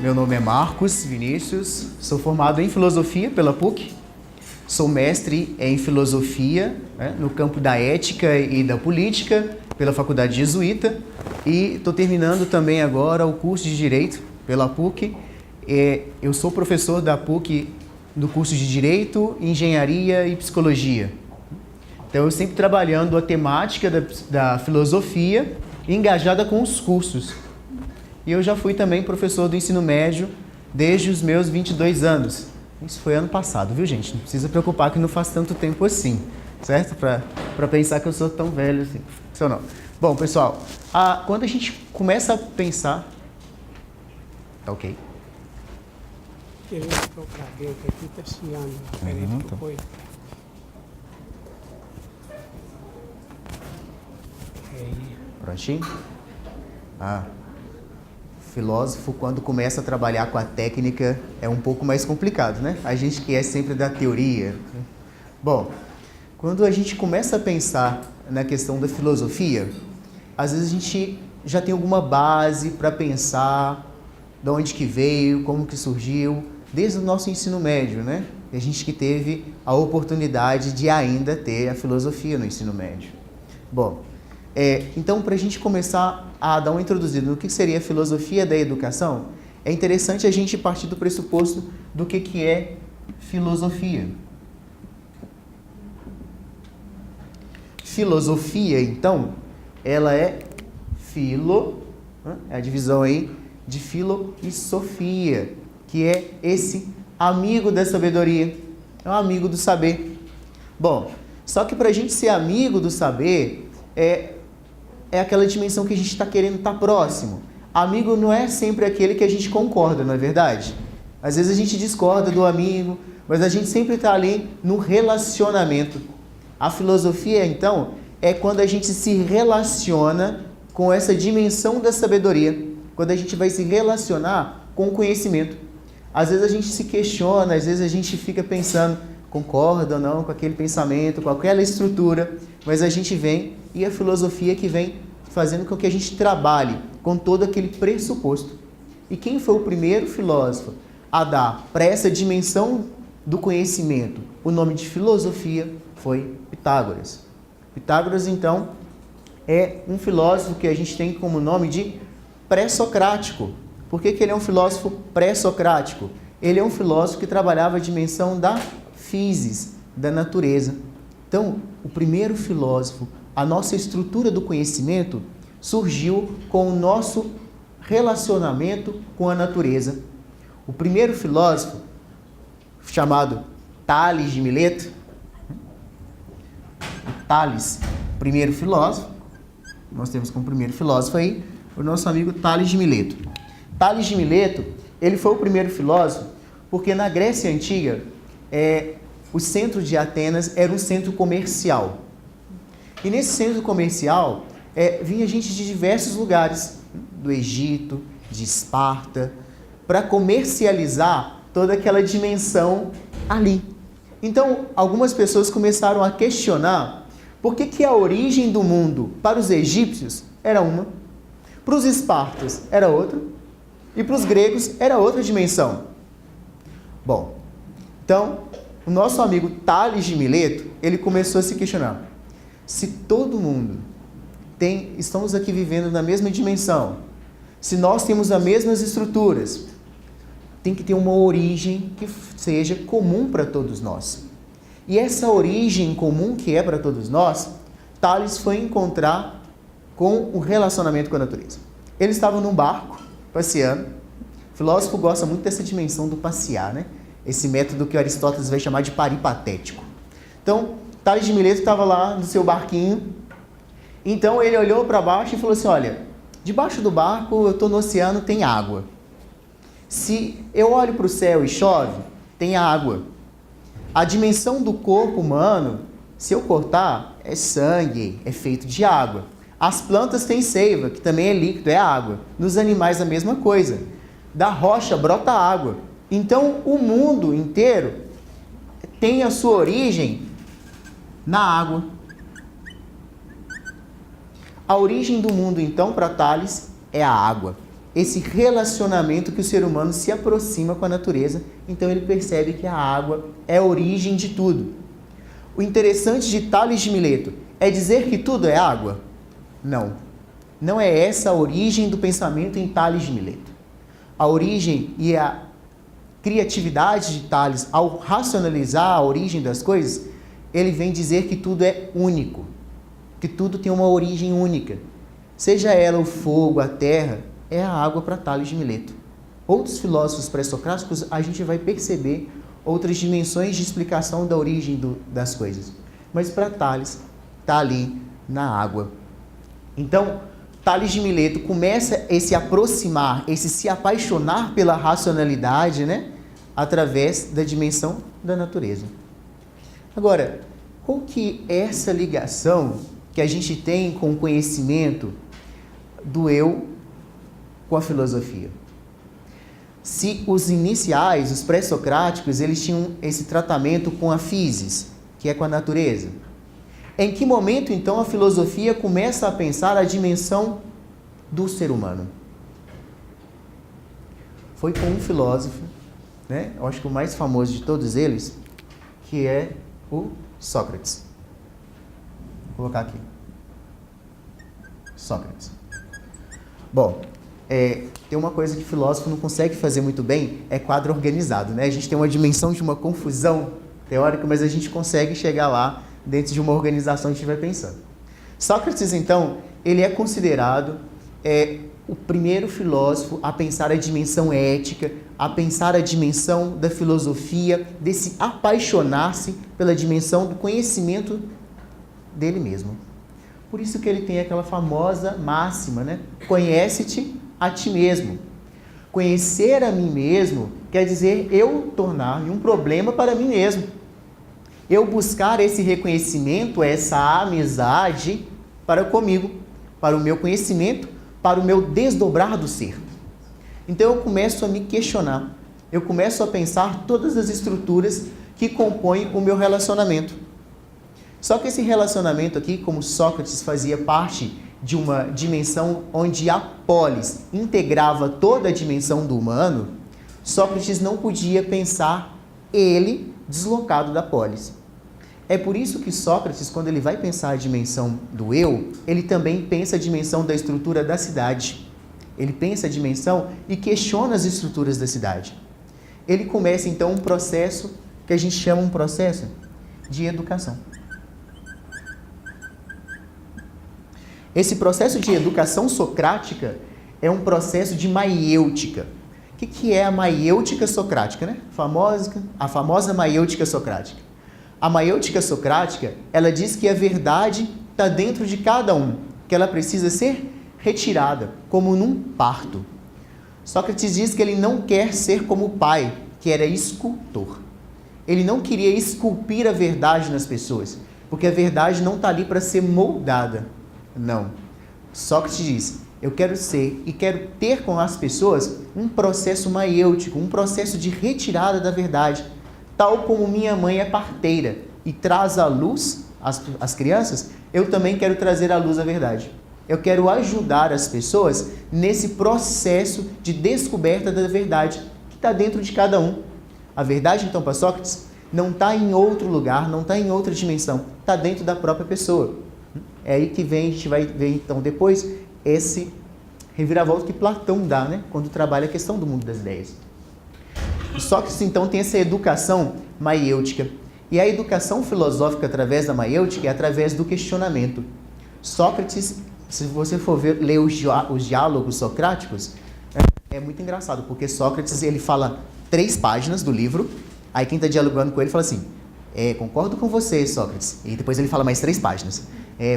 Meu nome é Marcos Vinícius, sou formado em Filosofia pela PUC, sou mestre em Filosofia, no campo da Ética e da Política pela Faculdade Jesuíta e estou terminando também agora o curso de Direito pela PUC. Eu sou professor da PUC do curso de Direito, Engenharia e Psicologia. Então eu sempre trabalhando a temática da filosofia engajada com os cursos. E eu já fui também professor do ensino médio desde os meus 22 anos. Isso foi ano passado, viu, gente? Não precisa preocupar que não faz tanto tempo assim, certo? Para pensar que eu sou tão velho assim. Isso não. Bom, pessoal, quando a gente começa a pensar... Tá ok? Ele entrou para dentro aqui, tá chiando. Peraí, Tá. foi. Prontinho? Filósofo, quando começa a trabalhar com a técnica, é um pouco mais complicado, né? A gente que é sempre da teoria. Bom, quando a gente começa a pensar na questão da filosofia, às vezes a gente já tem alguma base para pensar de onde que veio, como que surgiu, desde o nosso ensino médio, né? E a gente que teve a oportunidade de ainda ter a filosofia no ensino médio. Bom, então, para a gente começar a dar uma introduzida no que seria a filosofia da educação, é interessante a gente partir do pressuposto do que é filosofia. Filosofia, então, ela é é a divisão aí de filo e sofia, que é esse amigo da sabedoria, é um amigo do saber. Bom, só que para a gente ser amigo do saber, é aquela dimensão que a gente está querendo estar próximo. Amigo não é sempre aquele que a gente concorda, não é verdade? Às vezes a gente discorda do amigo, mas a gente sempre está ali no relacionamento. A filosofia, então, é quando a gente se relaciona com essa dimensão da sabedoria, quando a gente vai se relacionar com o conhecimento. Às vezes a gente se questiona, às vezes a gente fica pensando, concorda ou não com aquele pensamento, com aquela estrutura, mas a gente vem, e a filosofia que vem fazendo com que a gente trabalhe com todo aquele pressuposto. E quem foi o primeiro filósofo a dar para essa dimensão do conhecimento o nome de filosofia? Foi Pitágoras. Pitágoras, então, é um filósofo que a gente tem como nome de pré-socrático. Por que ele é um filósofo pré-socrático? Ele é um filósofo que trabalhava a dimensão da physis, da natureza. Então, o primeiro filósofo, a nossa estrutura do conhecimento surgiu com o nosso relacionamento com a natureza. O primeiro filósofo, chamado Tales de Mileto, Tales, primeiro filósofo, nós temos como primeiro filósofo aí o nosso amigo Tales de Mileto. Tales de Mileto, ele foi o primeiro filósofo porque na Grécia Antiga, o centro de Atenas era um centro comercial. E nesse centro comercial, vinha gente de diversos lugares, do Egito, de Esparta, para comercializar toda aquela dimensão ali. Então, algumas pessoas começaram a questionar por que a origem do mundo para os egípcios era uma, para os espartas era outra, e para os gregos era outra dimensão. Bom, então, o nosso amigo Tales de Mileto, ele começou a se questionar. Se todo mundo estamos aqui vivendo na mesma dimensão, se nós temos as mesmas estruturas, tem que ter uma origem que seja comum para todos nós. E essa origem comum que é para todos nós, Tales foi encontrar com o relacionamento com a natureza. Eles estavam num barco, passeando. O filósofo gosta muito dessa dimensão do passear, né? Esse método que Aristóteles vai chamar de paripatético. Então, Tales de Mileto estava lá no seu barquinho. Então, ele olhou para baixo e falou assim, olha, debaixo do barco, eu estou no oceano, tem água. Se eu olho para o céu e chove, tem água. A dimensão do corpo humano, se eu cortar, é sangue, é feito de água. As plantas têm seiva, que também é líquido, é água. Nos animais, a mesma coisa. Da rocha brota água. Então, o mundo inteiro tem a sua origem na água. A origem do mundo, então, para Tales, é a água. esse relacionamento que o ser humano se aproxima com a natureza, então ele percebe que a água é a origem de tudo. O interessante de Tales de Mileto é dizer que tudo é água? Não. Não é essa a origem do pensamento em Tales de Mileto. A origem e a criatividade de Tales, ao racionalizar a origem das coisas, ele vem dizer que tudo é único, que tudo tem uma origem única. Seja ela o fogo, a terra, é a água para Tales de Mileto. Outros filósofos pré-socráticos, a gente vai perceber outras dimensões de explicação da origem das coisas. Mas para Tales, está ali na água. Então, Tales de Mileto começa a se aproximar, esse se apaixonar pela racionalidade, né? Através da dimensão da natureza. Agora, qual que é essa ligação que a gente tem com o conhecimento do eu com a filosofia? Se os iniciais, os pré-socráticos, eles tinham esse tratamento com a physis, que é com a natureza, em que momento, então, a filosofia começa a pensar a dimensão do ser humano? Foi com um filósofo, né? Eu acho que o mais famoso de todos eles, que é o Sócrates. Vou colocar aqui. Sócrates. Bom, tem uma coisa que o filósofo não consegue fazer muito bem, é quadro organizado, né? A gente tem uma dimensão de uma confusão teórica, mas a gente consegue chegar lá dentro de uma organização que a gente vai pensando. Sócrates, então, ele é considerado o primeiro filósofo a pensar a dimensão ética, a pensar a dimensão da filosofia, desse apaixonar-se pela dimensão do conhecimento dele mesmo. Por isso que ele tem aquela famosa máxima, né? Conhece-te a ti mesmo. Conhecer a mim mesmo quer dizer eu tornar-me um problema para mim mesmo. Eu buscar esse reconhecimento, essa amizade para comigo, para o meu conhecimento, para o meu desdobrar do ser. Então eu começo a me questionar, eu começo a pensar todas as estruturas que compõem o meu relacionamento. Só que esse relacionamento aqui, como Sócrates fazia parte de uma dimensão onde a polis integrava toda a dimensão do humano, Sócrates não podia pensar ele deslocado da polis. É por isso que Sócrates, quando ele vai pensar a dimensão do eu, ele também pensa a dimensão da estrutura da cidade. Ele pensa a dimensão e questiona as estruturas da cidade. Ele começa, então, um processo que a gente chama um processo de educação. Esse processo de educação socrática é um processo de maiêutica. O que é a maiêutica socrática, né? A famosa maiêutica socrática. A maiêutica socrática, ela diz que a verdade está dentro de cada um, que ela precisa ser retirada, como num parto. Sócrates diz que ele não quer ser como o pai, que era escultor. Ele não queria esculpir a verdade nas pessoas, porque a verdade não está ali para ser moldada. Não. Sócrates diz, eu quero ser e quero ter com as pessoas um processo maiêutico, um processo de retirada da verdade. Tal como minha mãe é parteira e traz à luz as crianças, eu também quero trazer à luz a verdade. Eu quero ajudar as pessoas nesse processo de descoberta da verdade que está dentro de cada um. A verdade, então, para Sócrates, não está em outro lugar, não está em outra dimensão, está dentro da própria pessoa. É aí que vem, a gente vai ver então depois esse reviravolta que Platão dá, né, quando trabalha a questão do mundo das ideias. Sócrates, então, tem essa educação maiêutica. E a educação filosófica através da maiêutica é através do questionamento. Sócrates, se você for ler os diálogos socráticos, é muito engraçado, porque Sócrates ele fala 3 páginas do livro, aí quem está dialogando com ele fala assim, concordo com você, Sócrates. E depois ele fala mais 3 páginas.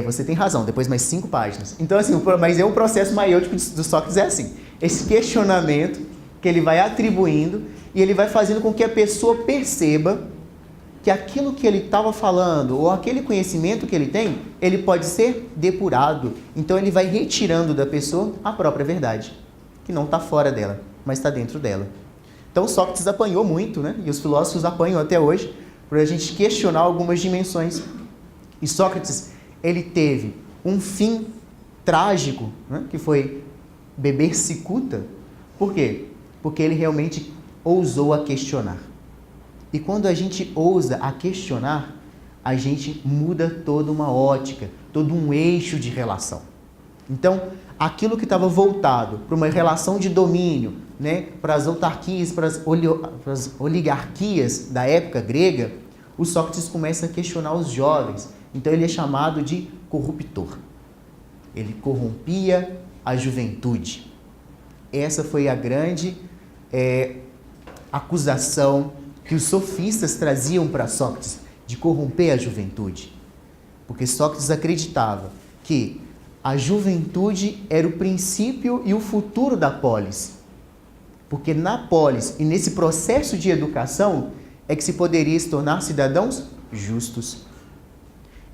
Você tem razão, depois mais 5 páginas. Então, assim, mas é um processo maiêutico do Sócrates, é assim, esse questionamento que ele vai atribuindo e ele vai fazendo com que a pessoa perceba que aquilo que ele estava falando ou aquele conhecimento que ele tem, ele pode ser depurado. Então ele vai retirando da pessoa a própria verdade, que não está fora dela, mas está dentro dela. Então Sócrates apanhou muito, né? E os filósofos apanham até hoje, para a gente questionar algumas dimensões. E Sócrates, ele teve um fim trágico, né? Que foi beber cicuta. Por quê? Porque ele realmente ousou a questionar. E quando a gente ousa a questionar, a gente muda toda uma ótica, todo um eixo de relação. Então, aquilo que estava voltado para uma relação de domínio, né, para as autarquias, para as oligarquias da época grega, o Sócrates começa a questionar os jovens. Então, ele é chamado de corruptor. Ele corrompia a juventude. Essa foi a grande acusação que os sofistas traziam para Sócrates, de corromper a juventude. Porque Sócrates acreditava que a juventude era o princípio e o futuro da polis. Porque na polis e nesse processo de educação é que se poderia se tornar cidadãos justos.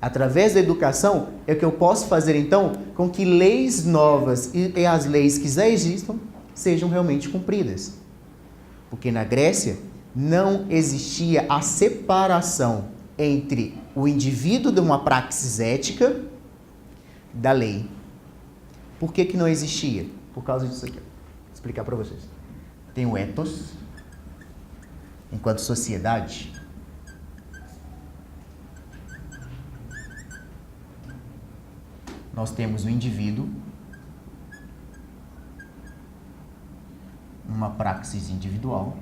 Através da educação é que eu posso fazer então com que leis novas e as leis que já existam sejam realmente cumpridas. Porque na Grécia não existia a separação entre o indivíduo de uma praxis ética da lei. Por que não existia? Por causa disso aqui. Vou explicar para vocês. Tem o ethos, enquanto sociedade. Nós temos o indivíduo, uma praxis individual.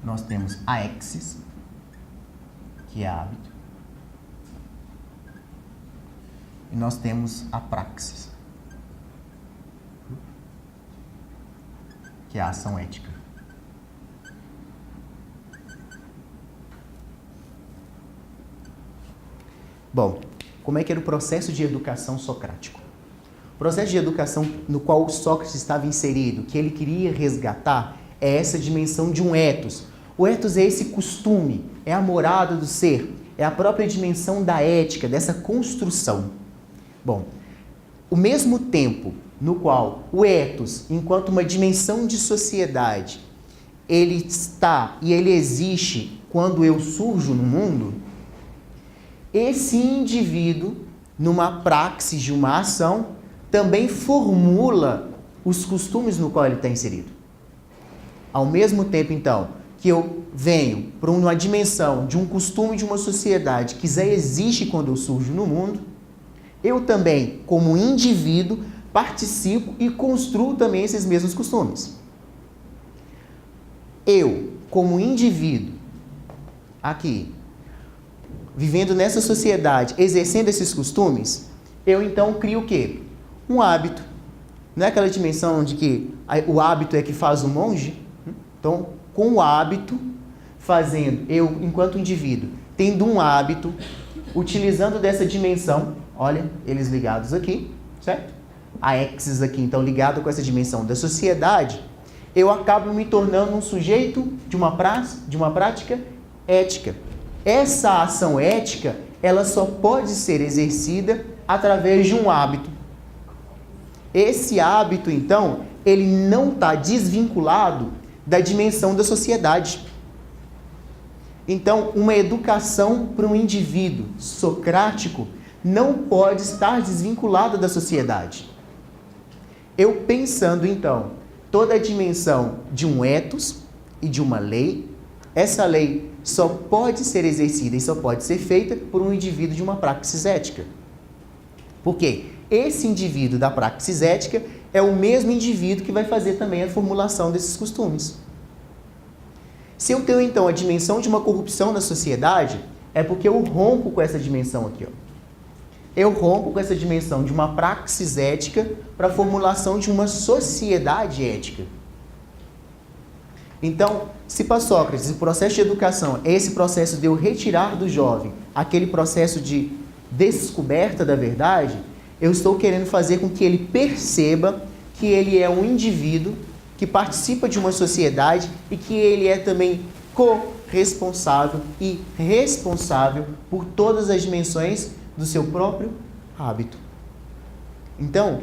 Nós temos a exis, que é hábito. E nós temos a praxis, que é a ação ética. Bom, como é que era o processo de educação socrático? O processo de educação no qual Sócrates estava inserido, que ele queria resgatar, é essa dimensão de um ethos. O ethos é esse costume, é a morada do ser, é a própria dimensão da ética, dessa construção. Bom, o mesmo tempo no qual o ethos, enquanto uma dimensão de sociedade, ele está e ele existe quando eu surjo no mundo, esse indivíduo, numa praxis de uma ação, também formula os costumes no qual ele está inserido. Ao mesmo tempo, então, que eu venho para uma dimensão de um costume de uma sociedade que já existe quando eu surjo no mundo, eu também, como indivíduo, participo e construo também esses mesmos costumes. Eu, como indivíduo, aqui, vivendo nessa sociedade, exercendo esses costumes, eu então crio o quê? Um hábito. Não é aquela dimensão de que o hábito é que faz o monge? Então, com o hábito, fazendo, eu, enquanto indivíduo, tendo um hábito, utilizando dessa dimensão, olha, eles ligados aqui, certo? A exis aqui, então, ligado com essa dimensão da sociedade, eu acabo me tornando um sujeito de uma prática ética. Essa ação ética, ela só pode ser exercida através de um hábito. Esse hábito, então, ele não está desvinculado da dimensão da sociedade. Então, uma educação para um indivíduo socrático não pode estar desvinculada da sociedade. Eu pensando, então, toda a dimensão de um ethos e de uma lei, essa lei só pode ser exercida e só pode ser feita por um indivíduo de uma praxis ética. Por quê? Esse indivíduo da praxis ética é o mesmo indivíduo que vai fazer também a formulação desses costumes. Se eu tenho, então, a dimensão de uma corrupção na sociedade, é porque eu rompo com essa dimensão aqui, ó. Eu rompo com essa dimensão de uma praxis ética para a formulação de uma sociedade ética. Então, se para Sócrates o processo de educação é esse processo de eu retirar do jovem aquele processo de descoberta da verdade, eu estou querendo fazer com que ele perceba que ele é um indivíduo que participa de uma sociedade e que ele é também corresponsável e responsável por todas as dimensões do seu próprio hábito. Então,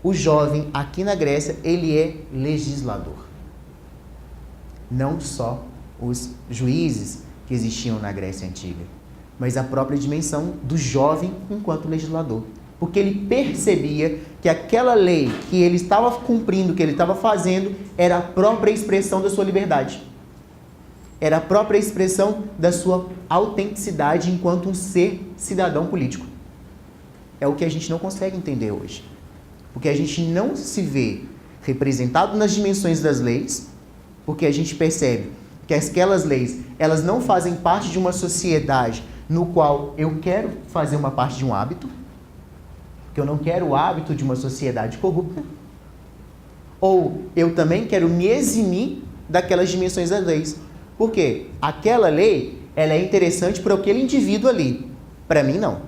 o jovem aqui na Grécia, ele é legislador. Não só os juízes que existiam na Grécia Antiga, mas a própria dimensão do jovem enquanto legislador. porque ele percebia que aquela lei que ele estava cumprindo, que ele estava fazendo, era a própria expressão da sua liberdade. Era a própria expressão da sua autenticidade enquanto um ser cidadão político. É o que a gente não consegue entender hoje. Porque a gente não se vê representado nas dimensões das leis, porque a gente percebe que aquelas leis, elas não fazem parte de uma sociedade no qual eu quero fazer uma parte de um hábito, que eu não quero o hábito de uma sociedade corrupta, ou eu também quero me eximir daquelas dimensões das leis. Por quê? Aquela lei, ela é interessante para aquele indivíduo ali. Para mim, não.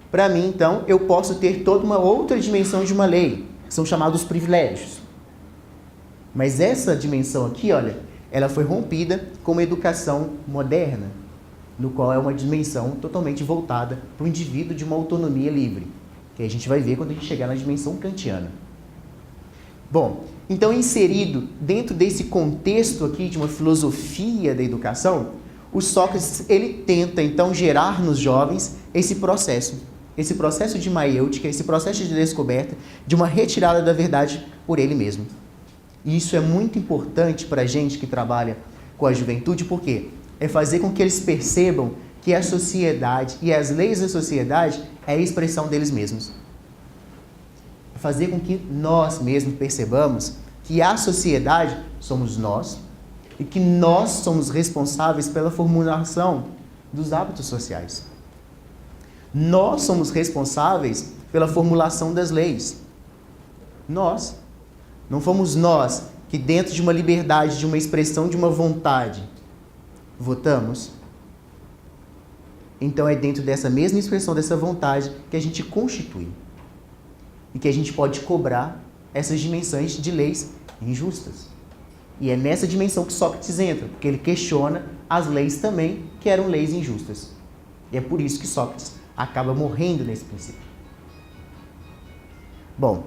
Para mim, então, eu posso ter toda uma outra dimensão de uma lei, que são chamados privilégios. Mas essa dimensão aqui, olha, ela foi rompida com uma educação moderna, no qual é uma dimensão totalmente voltada para o indivíduo de uma autonomia livre, que a gente vai ver quando a gente chegar na dimensão kantiana. Bom, então inserido dentro desse contexto aqui de uma filosofia da educação, o Sócrates, ele tenta então gerar nos jovens esse processo de maiêutica, esse processo de descoberta, de uma retirada da verdade por ele mesmo. E isso é muito importante para a gente que trabalha com a juventude, porque é fazer com que eles percebam que a sociedade e as leis da sociedade é a expressão deles mesmos. É fazer com que nós mesmos percebamos que a sociedade somos nós e que nós somos responsáveis pela formulação dos hábitos sociais. Nós somos responsáveis pela formulação das leis. Nós. Não fomos nós que, dentro de uma liberdade, de uma expressão, de uma vontade, votamos. Então é dentro dessa mesma expressão, dessa vontade, que a gente constitui. E que a gente pode cobrar essas dimensões de leis injustas. E é nessa dimensão que Sócrates entra, porque ele questiona as leis também, que eram leis injustas. E é por isso que Sócrates acaba morrendo nesse princípio. Bom,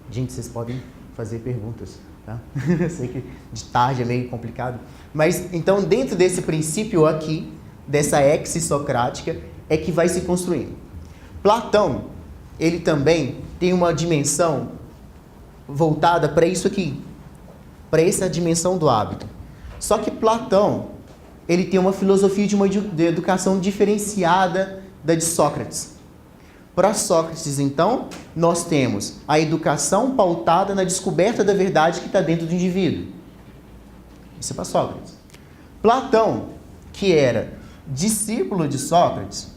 gente, vocês podem fazer perguntas, tá? Eu sei que de tarde é meio complicado. Mas, então, dentro desse princípio aqui, dessa exe socrática, é que vai se construindo. Platão, ele também tem uma dimensão voltada para isso aqui, para essa dimensão do hábito. Só que Platão, ele tem uma filosofia de educação diferenciada da de Sócrates. Para Sócrates, então, nós temos a educação pautada na descoberta da verdade que está dentro do indivíduo. Isso é para Sócrates. Platão, que era discípulo de Sócrates,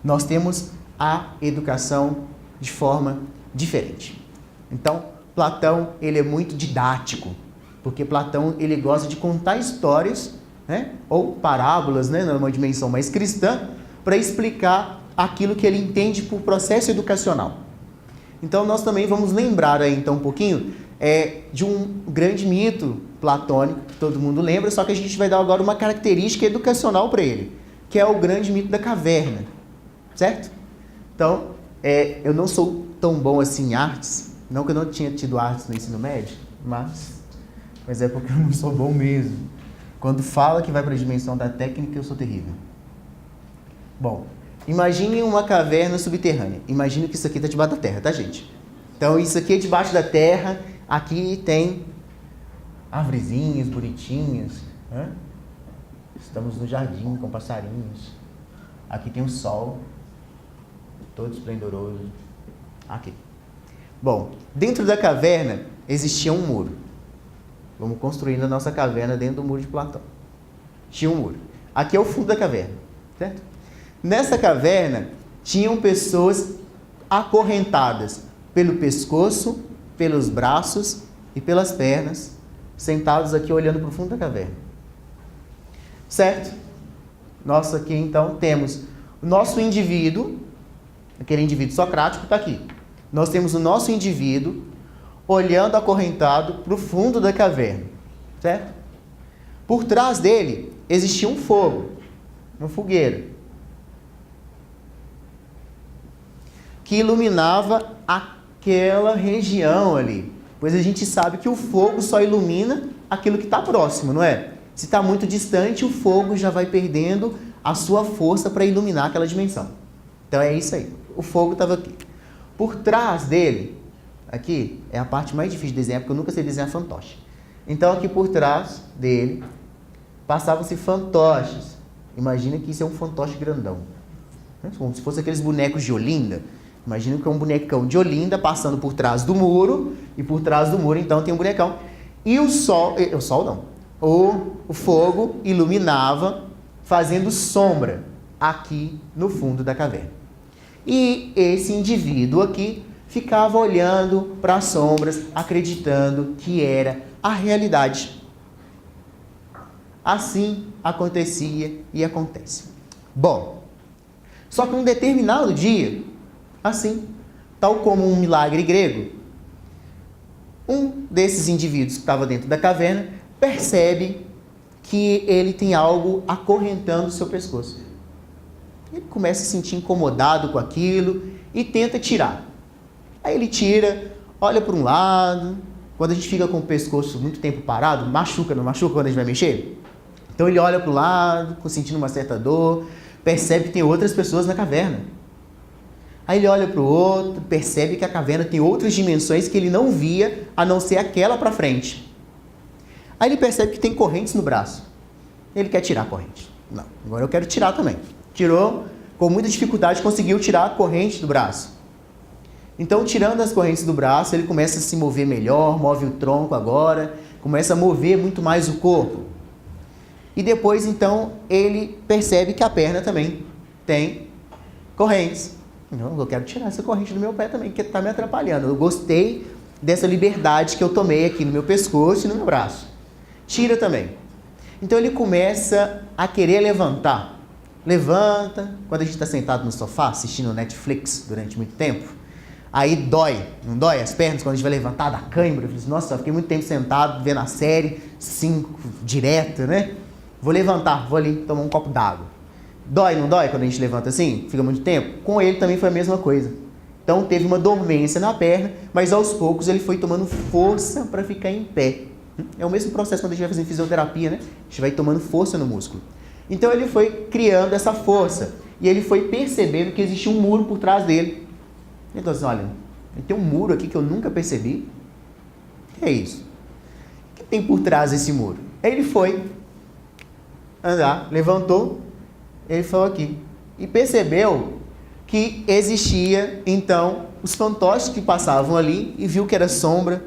nós temos a educação de forma diferente. Então, Platão, ele é muito didático, porque Platão, ele gosta de contar histórias, né, ou parábolas, né, numa dimensão mais cristã, para explicar aquilo que ele entende por processo educacional. Então, nós também vamos lembrar aí, então, um pouquinho de um grande mito platônico, que todo mundo lembra, só que a gente vai dar agora uma característica educacional para ele, que é o grande mito da caverna, certo? Então, eu não sou tão bom assim em artes, não que eu não tinha tido artes no ensino médio, mas é porque eu não sou bom mesmo. Quando fala que vai para a dimensão da técnica, eu sou terrível. Bom, imagine uma caverna subterrânea. Imagine que isso aqui está debaixo da terra, tá, gente? Então, isso aqui é debaixo da terra. Aqui tem árvorezinhas bonitinhas, né? Estamos no jardim com passarinhos. Aqui tem o sol, todo esplendoroso. Aqui. Bom, dentro da caverna existia um muro. Vamos construindo a nossa caverna dentro do muro de Platão. Tinha um muro. Aqui é o fundo da caverna, certo? Nessa caverna, tinham pessoas acorrentadas pelo pescoço, pelos braços e pelas pernas, sentados aqui olhando para o fundo da caverna. Certo? Nós aqui, então, temos o nosso indivíduo, aquele indivíduo socrático está aqui. Nós temos o nosso indivíduo olhando acorrentado para o fundo da caverna. Certo? Por trás dele existia um fogo, uma fogueira, que iluminava aquela região ali. Pois a gente sabe que o fogo só ilumina aquilo que está próximo, não é? Se está muito distante, o fogo já vai perdendo a sua força para iluminar aquela dimensão. Então é isso aí. O fogo estava aqui. Por trás dele, aqui, é a parte mais difícil de desenhar, porque eu nunca sei desenhar fantoche. Então aqui por trás dele, passavam-se fantoches. Imagina que isso é um fantoche grandão. Como se fosse aqueles bonecos de Olinda. Imagina que é um bonecão de Olinda passando por trás do muro. E por trás do muro, então, tem um bonecão. E o sol não. O fogo iluminava, fazendo sombra aqui no fundo da caverna. E esse indivíduo aqui ficava olhando para as sombras, acreditando que era a realidade. Assim acontecia e acontece. Bom, só que um determinado dia, assim, tal como um milagre grego, um desses indivíduos que estava dentro da caverna percebe que ele tem algo acorrentando o seu pescoço. Ele começa a se sentir incomodado com aquilo e tenta tirar. Aí ele tira, olha para um lado. Quando a gente fica com o pescoço muito tempo parado, machuca, não machuca quando a gente vai mexer? Então ele olha para o lado, sentindo uma certa dor, percebe que tem outras pessoas na caverna. Aí ele olha para o outro, percebe que a caverna tem outras dimensões que ele não via, a não ser aquela para frente. Aí ele percebe que tem correntes no braço. Ele quer tirar a corrente. Não, agora eu quero tirar também. Tirou, com muita dificuldade, conseguiu tirar a corrente do braço. Então, tirando as correntes do braço, ele começa a se mover melhor, move o tronco agora, começa a mover muito mais o corpo. E depois, então, ele percebe que a perna também tem correntes. Não, eu quero tirar essa corrente do meu pé também, que está me atrapalhando. Eu gostei dessa liberdade que eu tomei aqui no meu pescoço e no meu braço. Tira também. Então, ele começa a querer levantar. Levanta, quando a gente está sentado no sofá, assistindo Netflix durante muito tempo, aí dói, não dói as pernas quando a gente vai levantar da cãibra? Eu falei assim, nossa, eu fiquei muito tempo sentado vendo a série, 5, direto, né? Vou levantar, vou ali tomar um copo d'água. Dói, não dói quando a gente levanta assim? Fica muito tempo? Com ele também foi a mesma coisa. Então teve uma dormência na perna, mas aos poucos ele foi tomando força para ficar em pé. É o mesmo processo quando a gente vai fazer fisioterapia, né? A gente vai tomando força no músculo. Então ele foi criando essa força e ele foi percebendo que existia um muro por trás dele. Ele falou assim, olha, tem um muro aqui que eu nunca percebi. O que é isso? O que tem por trás desse muro? Aí ele foi andar, levantou, ele falou aqui. E percebeu que existia, então, os fantoches que passavam ali e viu que era sombra,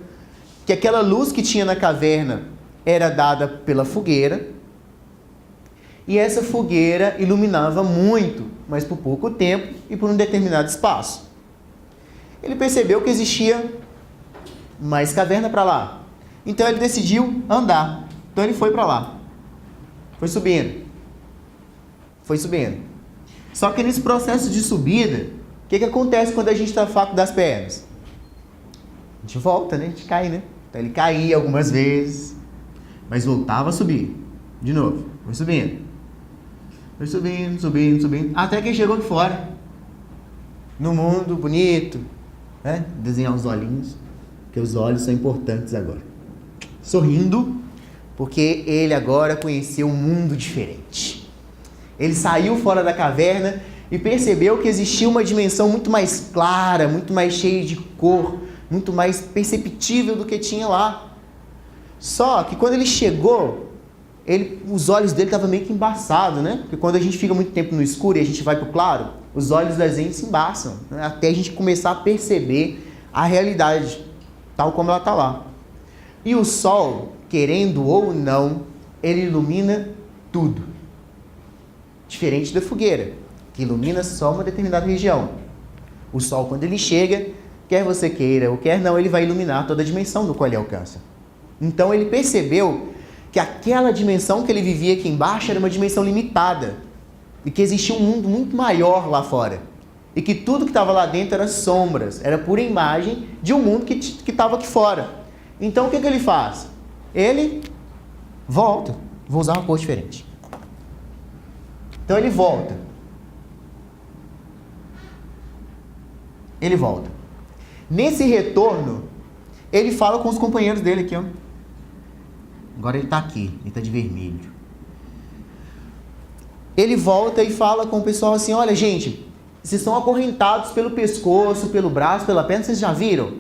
que aquela luz que tinha na caverna era dada pela fogueira. E essa fogueira iluminava muito, mas por pouco tempo e por um determinado espaço. Ele percebeu que existia mais caverna para lá. Então ele decidiu andar. Então ele foi para lá. Foi subindo. Foi subindo. Só que nesse processo de subida, o que acontece quando a gente está fraco das pernas? A gente volta, né? A gente cai, né? Então ele caía algumas vezes, mas voltava a subir. De novo. Foi subindo. Foi subindo, subindo, subindo, até que chegou aqui fora. No mundo bonito, né? Desenhar os olhinhos, porque os olhos são importantes agora. Sorrindo, porque ele agora conheceu um mundo diferente. Ele saiu fora da caverna e percebeu que existia uma dimensão muito mais clara, muito mais cheia de cor, muito mais perceptível do que tinha lá. Só que quando ele chegou, os olhos dele estavam meio que embaçados, né? Porque quando a gente fica muito tempo no escuro e a gente vai para o claro, os olhos da gente se embaçam, né? Até a gente começar a perceber a realidade, tal como ela está lá. E o sol, querendo ou não, ele ilumina tudo. Diferente da fogueira, que ilumina só uma determinada região. O sol, quando ele chega, quer você queira ou quer não, ele vai iluminar toda a dimensão do qual ele alcança. Então ele percebeu que aquela dimensão que ele vivia aqui embaixo era uma dimensão limitada e que existia um mundo muito maior lá fora e que tudo que estava lá dentro era sombras, era pura imagem de um mundo que estava aqui fora. Então o que ele faz? Ele volta. Vou usar uma cor diferente. Então ele volta. Ele volta. Nesse retorno, ele fala com os companheiros dele aqui, ó. Agora ele está aqui, ele está de vermelho. Ele volta e fala com o pessoal assim, olha gente, Vocês são acorrentados pelo pescoço, pelo braço, pela perna, vocês já viram?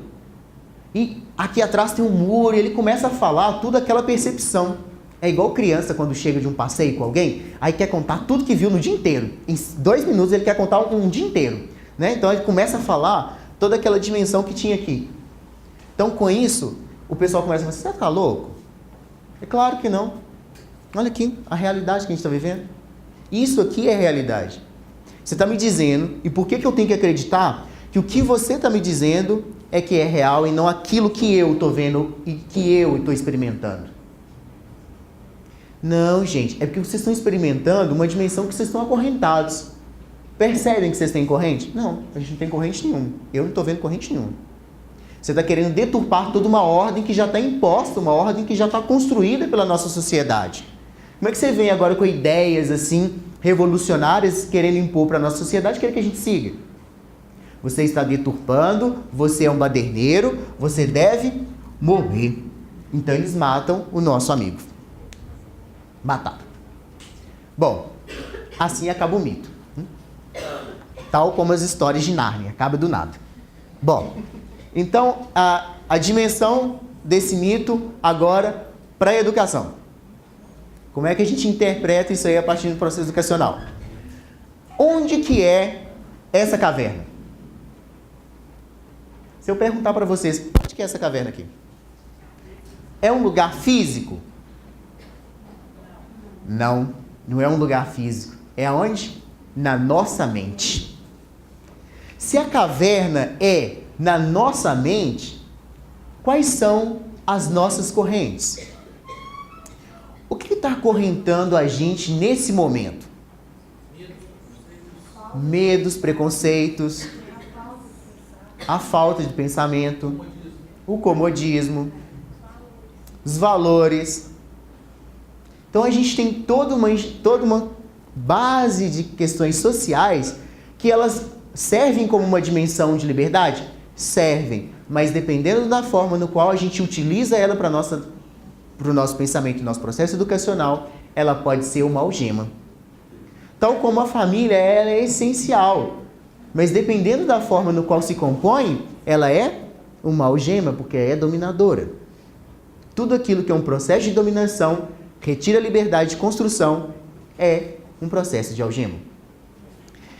E aqui atrás tem um muro e ele começa a falar tudo aquela percepção. É igual criança quando chega de um passeio com alguém, aí quer contar tudo que viu no dia inteiro. Em 2 minutos ele quer contar um dia inteiro. Né? Então ele começa a falar toda aquela dimensão que tinha aqui. Então com isso, o pessoal começa a falar, você tá louco? É claro que não. Olha aqui a realidade que a gente está vivendo. Isso aqui é realidade. Você está me dizendo, e por que eu tenho que acreditar que o que você está me dizendo é que é real e não aquilo que eu estou vendo e que eu estou experimentando? Não, gente, é porque vocês estão experimentando uma dimensão que vocês estão acorrentados. Percebem que vocês têm corrente? Não, a gente não tem corrente nenhuma. Eu não estou vendo corrente nenhuma. Você está querendo deturpar toda uma ordem que já está imposta, uma ordem que já está construída pela nossa sociedade. Como é que você vem agora com ideias assim, revolucionárias, querendo impor para a nossa sociedade, querendo que a gente siga? Você está deturpando, você é um baderneiro, você deve morrer. Então eles matam o nosso amigo. Mataram. Bom, assim acaba o mito. Tal como as histórias de Nárnia, acaba do nada. Bom, então a dimensão desse mito agora para a educação. Como é que a gente interpreta isso aí a partir do processo educacional? Onde que é essa caverna? Se eu perguntar para vocês, onde que é essa caverna aqui? É um lugar físico? Não, não é um lugar físico. É aonde? Na nossa mente. Se a caverna é na nossa mente, quais são as nossas correntes? O que está acorrentando a gente nesse momento? Medos, preconceitos, a falta de pensamento, o comodismo, os valores. Então a gente tem toda uma base de questões sociais que elas servem como uma dimensão de liberdade? Servem, mas dependendo da forma no qual a gente utiliza ela para o nosso pensamento, nosso processo educacional, ela pode ser uma algema. Tal como a família, ela é essencial, mas dependendo da forma no qual se compõe, ela é uma algema, porque é dominadora. Tudo aquilo que é um processo de dominação, retira a liberdade de construção, é um processo de algema.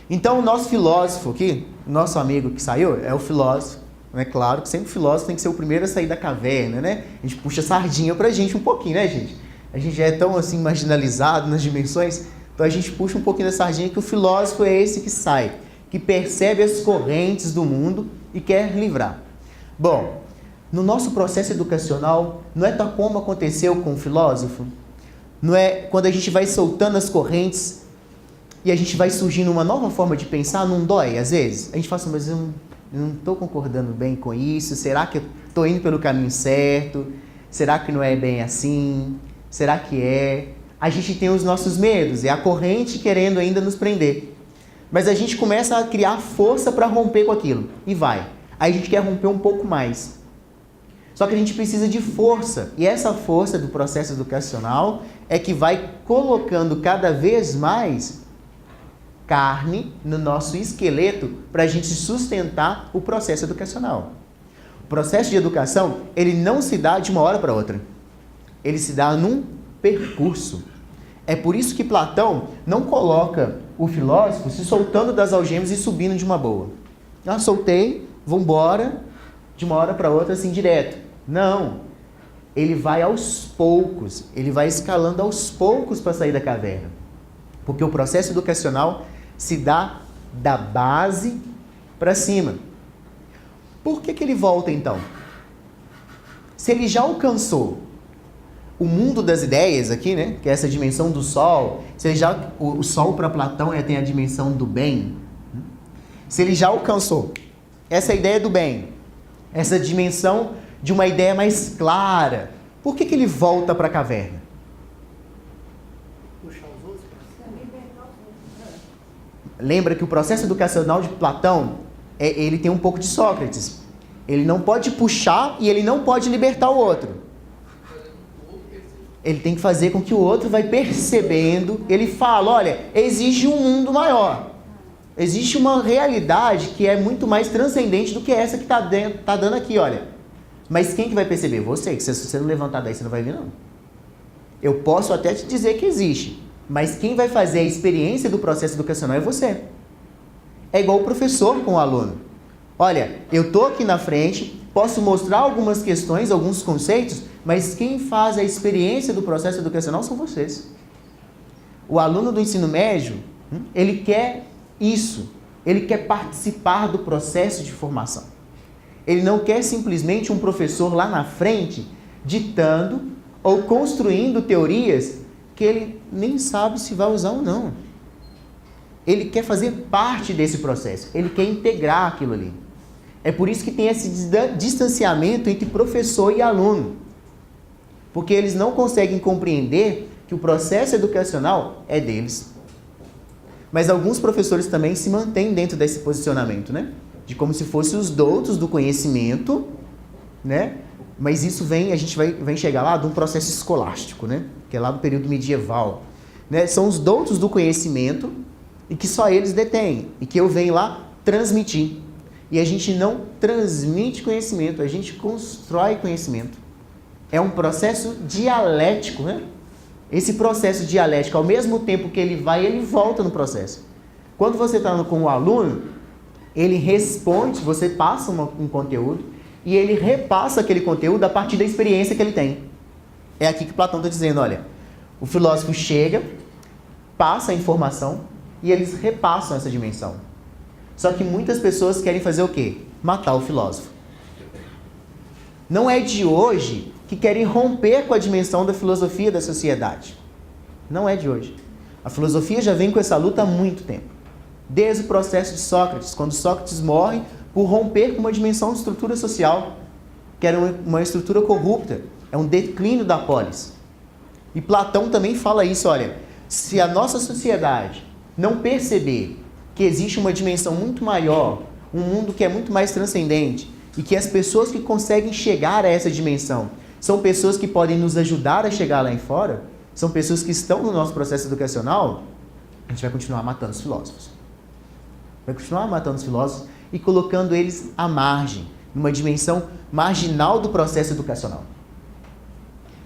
Então o nosso filósofo aqui, nosso amigo que saiu, é o filósofo. É claro que sempre o filósofo tem que ser o primeiro a sair da caverna, né? A gente puxa sardinha pra gente um pouquinho, né, gente? A gente já é tão assim marginalizado nas dimensões, então a gente puxa um pouquinho da sardinha que o filósofo é esse que sai, que percebe as correntes do mundo e quer livrar. Bom, no nosso processo educacional, não é tal como aconteceu com o filósofo? Não é quando a gente vai soltando as correntes e a gente vai surgindo uma nova forma de pensar, não dói às vezes? A gente fala assim, mas eu não estou concordando bem com isso, será que eu estou indo pelo caminho certo? Será que não é bem assim? Será que é? A gente tem os nossos medos, é a corrente querendo ainda nos prender. Mas a gente começa a criar força para romper com aquilo, e vai. Aí a gente quer romper um pouco mais. Só que a gente precisa de força, e essa força do processo educacional é que vai colocando cada vez mais carne no nosso esqueleto para a gente sustentar o processo educacional. O processo de educação, ele não se dá de uma hora para outra. Ele se dá num percurso. É por isso que Platão não coloca o filósofo se soltando das algemas e subindo de uma boa. Ah, soltei, vou embora, de uma hora para outra assim direto. Não. Ele vai aos poucos, ele vai escalando aos poucos para sair da caverna. Porque o processo educacional se dá da base para cima. Por que ele volta então? Se ele já alcançou o mundo das ideias aqui, né, que é essa dimensão do sol, se ele já, o sol para Platão tem a dimensão do bem, se ele já alcançou essa ideia do bem, essa dimensão de uma ideia mais clara, por que ele volta para a caverna? Lembra que o processo educacional de Platão, ele tem um pouco de Sócrates. Ele não pode puxar e ele não pode libertar o outro. Ele tem que fazer com que o outro vai percebendo. Ele fala, olha, existe um mundo maior. Existe uma realidade que é muito mais transcendente do que essa que está dando aqui, olha. Mas quem que vai perceber? Você, que se você não levantar daí, você não vai ver, não. Eu posso até te dizer que existe, mas quem vai fazer a experiência do processo educacional é você. É igual o professor com o aluno. Olha, eu estou aqui na frente, posso mostrar algumas questões, alguns conceitos, mas quem faz a experiência do processo educacional são vocês. O aluno do ensino médio, ele quer isso, ele quer participar do processo de formação. Ele não quer simplesmente um professor lá na frente ditando ou construindo teorias que ele nem sabe se vai usar ou não. Ele quer fazer parte desse processo, ele quer integrar aquilo ali. É por isso que tem esse distanciamento entre professor e aluno. Porque eles não conseguem compreender que o processo educacional é deles. Mas alguns professores também se mantêm dentro desse posicionamento, né? De como se fossem os doutos do conhecimento, né? Mas isso vem, a gente vai chegar lá de um processo escolástico, né? Que é lá do período medieval. Né? São os doutos do conhecimento e que só eles detêm. E que eu venho lá transmitir. E a gente não transmite conhecimento, a gente constrói conhecimento. É um processo dialético, né? Esse processo dialético, ao mesmo tempo que ele vai, ele volta no processo. Quando você está com o aluno, ele responde, você passa um conteúdo e ele repassa aquele conteúdo a partir da experiência que ele tem. É aqui que Platão está dizendo, olha, o filósofo chega, passa a informação e eles repassam essa dimensão. Só que muitas pessoas querem fazer o quê? Matar o filósofo. Não é de hoje que querem romper com a dimensão da filosofia da sociedade. Não é de hoje. A filosofia já vem com essa luta há muito tempo. Desde o processo de Sócrates, quando Sócrates morre por romper com uma dimensão de estrutura social, que era uma estrutura corrupta, é um declínio da polis. E Platão também fala isso, olha, se a nossa sociedade não perceber que existe uma dimensão muito maior, um mundo que é muito mais transcendente, e que as pessoas que conseguem chegar a essa dimensão são pessoas que podem nos ajudar a chegar lá em fora, são pessoas que estão no nosso processo educacional, a gente vai continuar matando os filósofos. Vai continuar matando os filósofos e colocando eles à margem, numa dimensão marginal do processo educacional.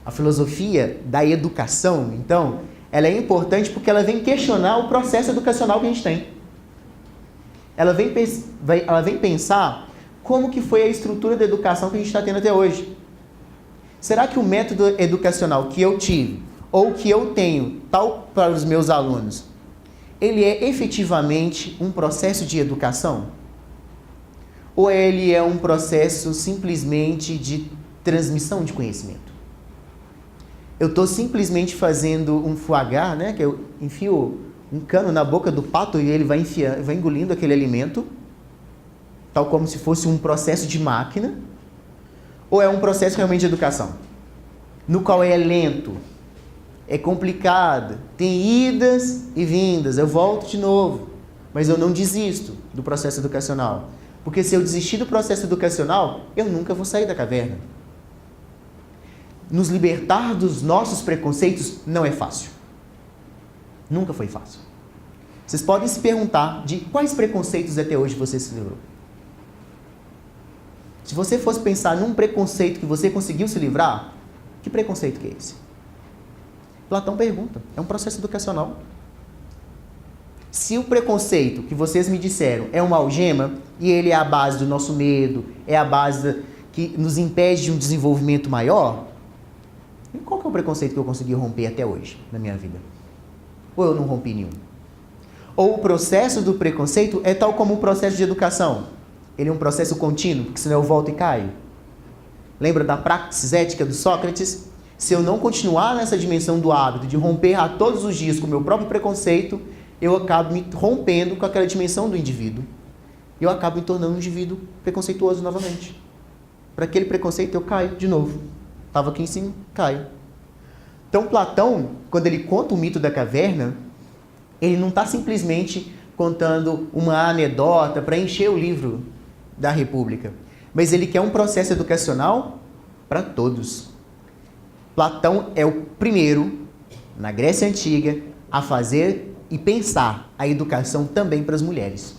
A filosofia da educação, então, ela é importante porque ela vem questionar o processo educacional que a gente tem. Ela vem pensar como que foi a estrutura da educação que a gente está tendo até hoje. Será que o método educacional que eu tive, ou que eu tenho, tal para os meus alunos, ele é efetivamente um processo de educação? Ou ele é um processo simplesmente de transmissão de conhecimento? Eu estou simplesmente fazendo um foie gras, né? Que eu enfio um cano na boca do pato e ele vai engolindo aquele alimento, tal como se fosse um processo de máquina, ou é um processo realmente de educação, no qual é lento, é complicado, tem idas e vindas, eu volto de novo, mas eu não desisto do processo educacional, porque se eu desistir do processo educacional, eu nunca vou sair da caverna. Nos libertar dos nossos preconceitos não é fácil. Nunca foi fácil. Vocês podem se perguntar de quais preconceitos até hoje você se livrou. Se você fosse pensar num preconceito que você conseguiu se livrar, que preconceito que é esse? Platão pergunta. É um processo educacional. Se o preconceito que vocês me disseram é uma algema, e ele é a base do nosso medo, é a base que nos impede de um desenvolvimento maior, e qual que é o preconceito que eu consegui romper até hoje na minha vida? Ou eu não rompi nenhum? Ou o processo do preconceito é tal como o processo de educação? Ele é um processo contínuo, porque senão eu volto e caio. Lembra da praxis ética do Sócrates? Se eu não continuar nessa dimensão do hábito, de romper a todos os dias com o meu próprio preconceito, eu acabo me rompendo com aquela dimensão do indivíduo. Eu acabo me tornando um indivíduo preconceituoso novamente. Para aquele preconceito eu caio de novo. Estava aqui em cima, caio. Então Platão, quando ele conta o mito da caverna, ele não está simplesmente contando uma anedota para encher o livro da República, mas ele quer um processo educacional para todos. Platão é o primeiro, na Grécia Antiga, a fazer e pensar a educação também para as mulheres.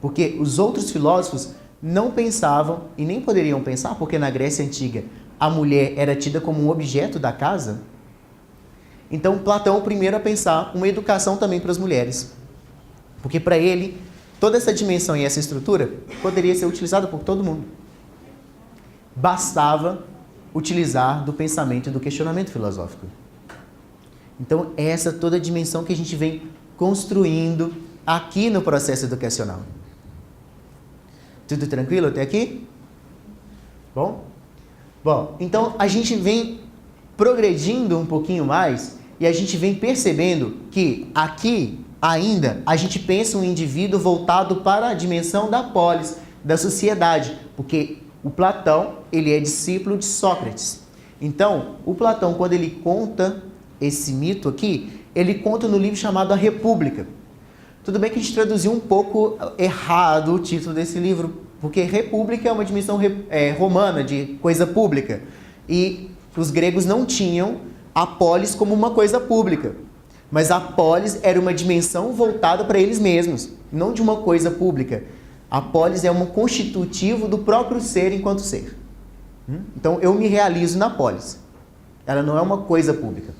Porque os outros filósofos não pensavam e nem poderiam pensar, porque na Grécia Antiga a mulher era tida como um objeto da casa. Então Platão, o primeiro a pensar uma educação também para as mulheres. Porque para ele, toda essa dimensão e essa estrutura poderia ser utilizada por todo mundo. Bastava utilizar do pensamento e do questionamento filosófico. Então, essa toda a dimensão que a gente vem construindo aqui no processo educacional. Tudo tranquilo até aqui? Bom, então a gente vem progredindo um pouquinho mais e a gente vem percebendo que aqui ainda a gente pensa um indivíduo voltado para a dimensão da polis, da sociedade, porque o Platão, ele é discípulo de Sócrates. Então, o Platão, quando ele conta esse mito aqui, ele conta no livro chamado A República. Tudo bem que a gente traduziu um pouco errado o título desse livro, porque república é uma dimensão romana de coisa pública. E os gregos não tinham a polis como uma coisa pública. Mas a polis era uma dimensão voltada para eles mesmos, não de uma coisa pública. A polis é um constitutivo do próprio ser enquanto ser. Então, eu me realizo na polis. Ela não é uma coisa pública.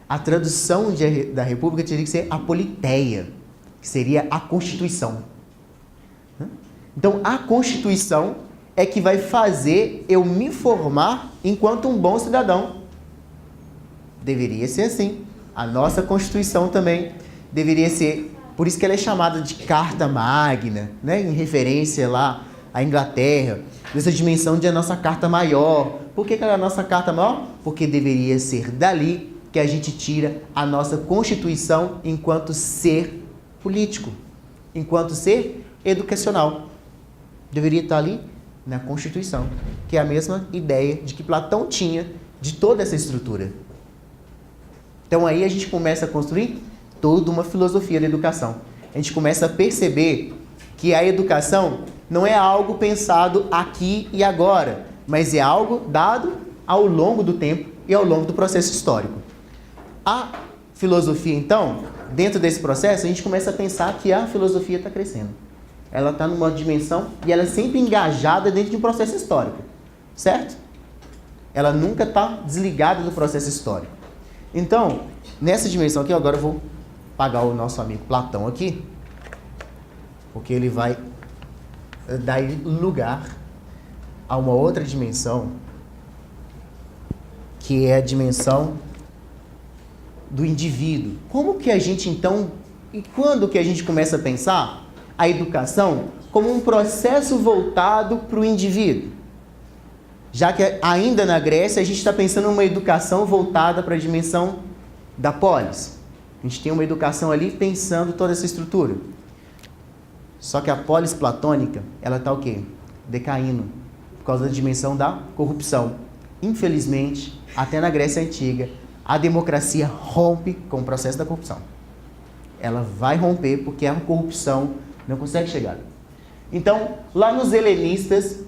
A tradução da república teria que ser a politeia, que seria a Constituição. Então, a Constituição é que vai fazer eu me formar enquanto um bom cidadão. Deveria ser assim. A nossa Constituição também deveria ser... Por isso que ela é chamada de Carta Magna, né? Em referência lá à Inglaterra, nessa dimensão de a nossa Carta Maior. Por que ela é a nossa Carta Maior? Porque deveria ser dali que a gente tira a nossa Constituição enquanto ser político, enquanto ser educacional. Deveria estar ali na Constituição, que é a mesma ideia de que Platão tinha de toda essa estrutura. Então aí a gente começa a construir toda uma filosofia da educação. A gente começa a perceber que a educação não é algo pensado aqui e agora, mas é algo dado ao longo do tempo e ao longo do processo histórico. A filosofia, então, dentro desse processo, a gente começa a pensar que a filosofia está crescendo. Ela está numa dimensão e ela é sempre engajada dentro de um processo histórico, certo? Ela nunca está desligada do processo histórico. Então, nessa dimensão aqui, agora eu vou pagar o nosso amigo Platão aqui, porque ele vai dar lugar a uma outra dimensão, que é a dimensão do indivíduo. Como que a gente, então, e quando que a gente começa a pensar a educação como um processo voltado para o indivíduo? Já que ainda na Grécia a gente está pensando em uma educação voltada para a dimensão da polis. A gente tem uma educação ali pensando toda essa estrutura. Só que a polis platônica, ela está o quê? Decaindo, por causa da dimensão da corrupção. Infelizmente, até na Grécia Antiga, a democracia rompe com o processo da corrupção. Ela vai romper porque a corrupção não consegue chegar. Então, lá nos helenistas,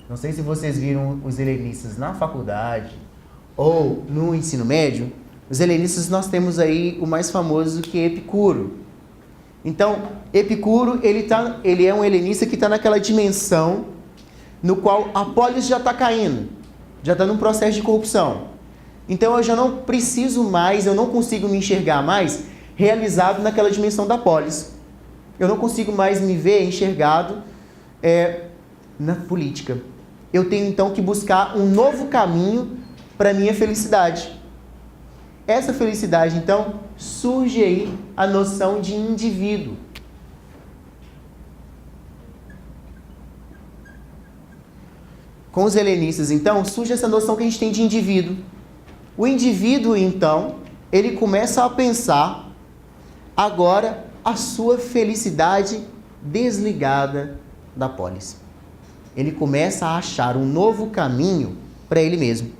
não sei se vocês viram os helenistas na faculdade ou no ensino médio, os helenistas nós temos aí o mais famoso que é Epicuro. Então, Epicuro, ele é um helenista que está naquela dimensão no qual a polis já está caindo, já está num processo de corrupção. Então, eu já não preciso mais, eu não consigo me enxergar mais realizado naquela dimensão da polis. Eu não consigo mais me ver enxergado na política. Eu tenho, então, que buscar um novo caminho para a minha felicidade. Essa felicidade, então, surge aí a noção de indivíduo. Com os helenistas, então, surge essa noção que a gente tem de indivíduo. O indivíduo, então, ele começa a pensar agora a sua felicidade desligada da polis. Ele começa a achar um novo caminho para ele mesmo.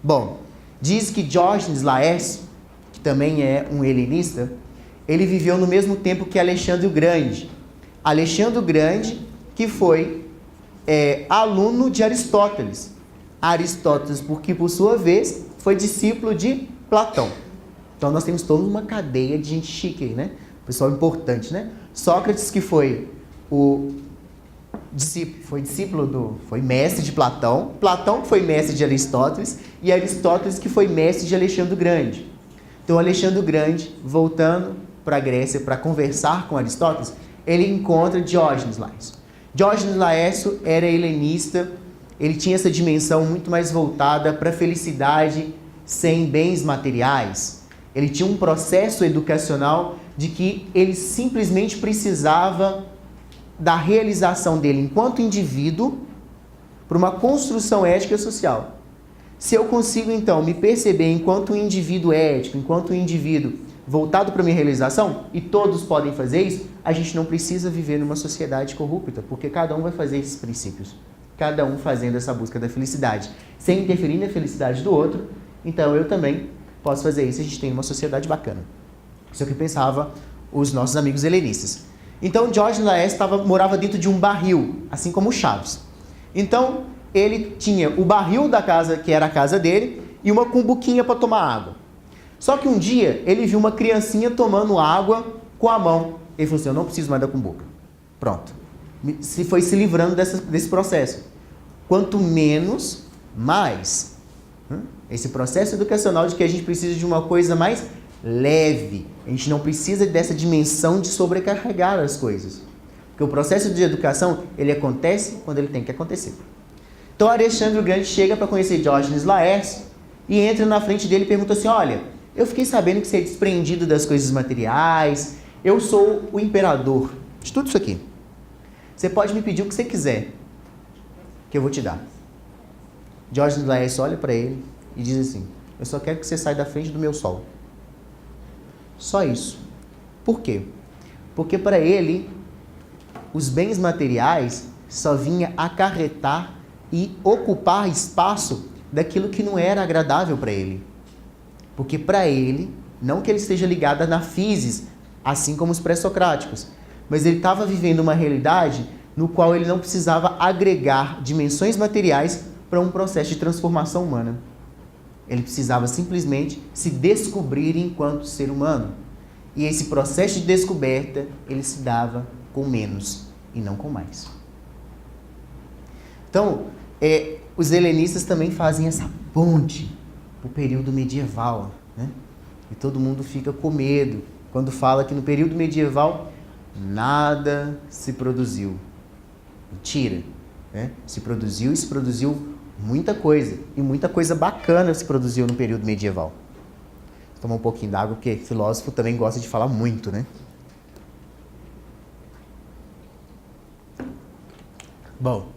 Bom, diz que Diógenes Laércio, que também é um helenista, ele viveu no mesmo tempo que Alexandre o Grande. Alexandre o Grande, que foi aluno de Aristóteles. Aristóteles, porque por sua vez, foi discípulo de Platão. Então nós temos toda uma cadeia de gente chique aí, né? Pessoal importante, né? Sócrates, que foi foi mestre de Platão, Platão que foi mestre de Aristóteles, e Aristóteles que foi mestre de Alexandre o Grande. Então Alexandre o Grande, voltando para a Grécia para conversar com Aristóteles, ele encontra Diógenes Laércio. Diógenes Laércio era helenista, ele tinha essa dimensão muito mais voltada para a felicidade sem bens materiais. Ele tinha um processo educacional de que ele simplesmente precisava da realização dele enquanto indivíduo para uma construção ética e social. Se eu consigo, então, me perceber enquanto um indivíduo ético, enquanto um indivíduo voltado para a minha realização, e todos podem fazer isso, a gente não precisa viver numa sociedade corrupta, porque cada um vai fazer esses princípios. Cada um fazendo essa busca da felicidade, sem interferir na felicidade do outro. Então eu também posso fazer isso, a gente tem uma sociedade bacana. Isso é o que pensava os nossos amigos helenistas. Então Diógenes Laércio morava dentro de um barril, assim como o Chaves. Então ele tinha o barril da casa, que era a casa dele, e uma cumbuquinha para tomar água. Só que um dia ele viu uma criancinha tomando água com a mão. Ele falou assim, eu não preciso mais da cumbuca. Pronto. Se foi se livrando desse processo. Quanto menos, mais. Esse processo educacional de que a gente precisa de uma coisa mais leve. A gente não precisa dessa dimensão de sobrecarregar as coisas. Porque o processo de educação, ele acontece quando ele tem que acontecer. Então Alexandre o Grande chega para conhecer Diógenes Laércio e entra na frente dele e pergunta assim, olha, eu fiquei sabendo que você é desprendido das coisas materiais, eu sou o imperador de tudo isso aqui. Você pode me pedir o que você quiser, que eu vou te dar. Diógenes Laércio olha para ele e diz assim, eu só quero que você saia da frente do meu sol. Só isso. Por quê? Porque para ele, os bens materiais só vinha acarretar e ocupar espaço daquilo que não era agradável para ele. Porque para ele, não que ele esteja ligado na physis, assim como os pré-socráticos, mas ele estava vivendo uma realidade no qual ele não precisava agregar dimensões materiais para um processo de transformação humana. Ele precisava simplesmente se descobrir enquanto ser humano. E esse processo de descoberta, ele se dava com menos e não com mais. Então, os helenistas também fazem essa ponte para o período medieval, né? E todo mundo fica com medo quando fala que no período medieval nada se produziu. Mentira, né? Se produziu muita coisa. E muita coisa bacana se produziu no período medieval. Vou tomar um pouquinho d'água, porque filósofo também gosta de falar muito, né? Bom,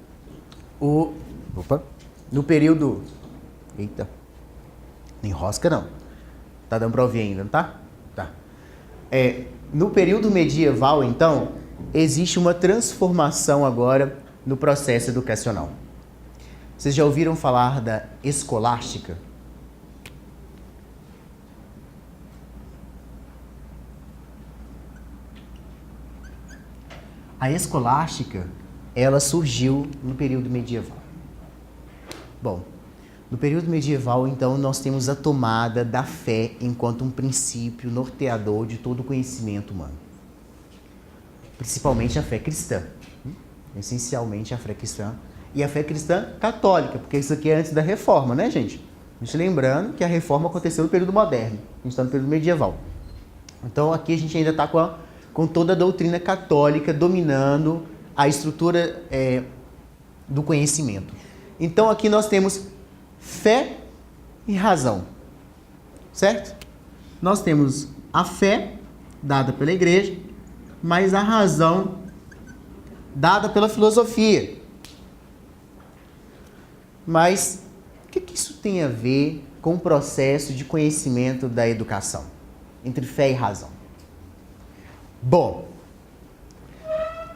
no período... Eita, não enrosca não. Tá dando para ouvir ainda, não tá? Tá. No período medieval, então, existe uma transformação agora no processo educacional. Vocês já ouviram falar da escolástica? A escolástica, ela surgiu no período medieval. Bom, no período medieval, então, nós temos a tomada da fé enquanto um princípio norteador de todo o conhecimento humano. Principalmente a fé cristã. Essencialmente a fé cristã. E a fé cristã católica, porque isso aqui é antes da reforma, né, gente? A gente lembrando que a reforma aconteceu no período moderno. A gente está no período medieval. Então, aqui a gente ainda está com toda a doutrina católica dominando a estrutura do conhecimento. Então, aqui nós temos fé e razão, certo? Nós temos a fé dada pela igreja, mas a razão dada pela filosofia. Mas o que isso tem a ver com o processo de conhecimento da educação, entre fé e razão? Bom,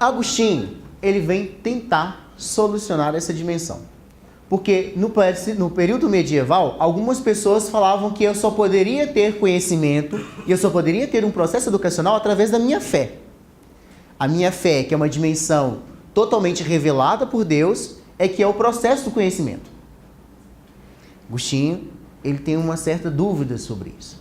Agostinho, ele vem tentar solucionar essa dimensão. Porque no período medieval, algumas pessoas falavam que eu só poderia ter conhecimento e eu só poderia ter um processo educacional através da minha fé. A minha fé, que é uma dimensão totalmente revelada por Deus, é que é o processo do conhecimento. Agostinho, ele tem uma certa dúvida sobre isso.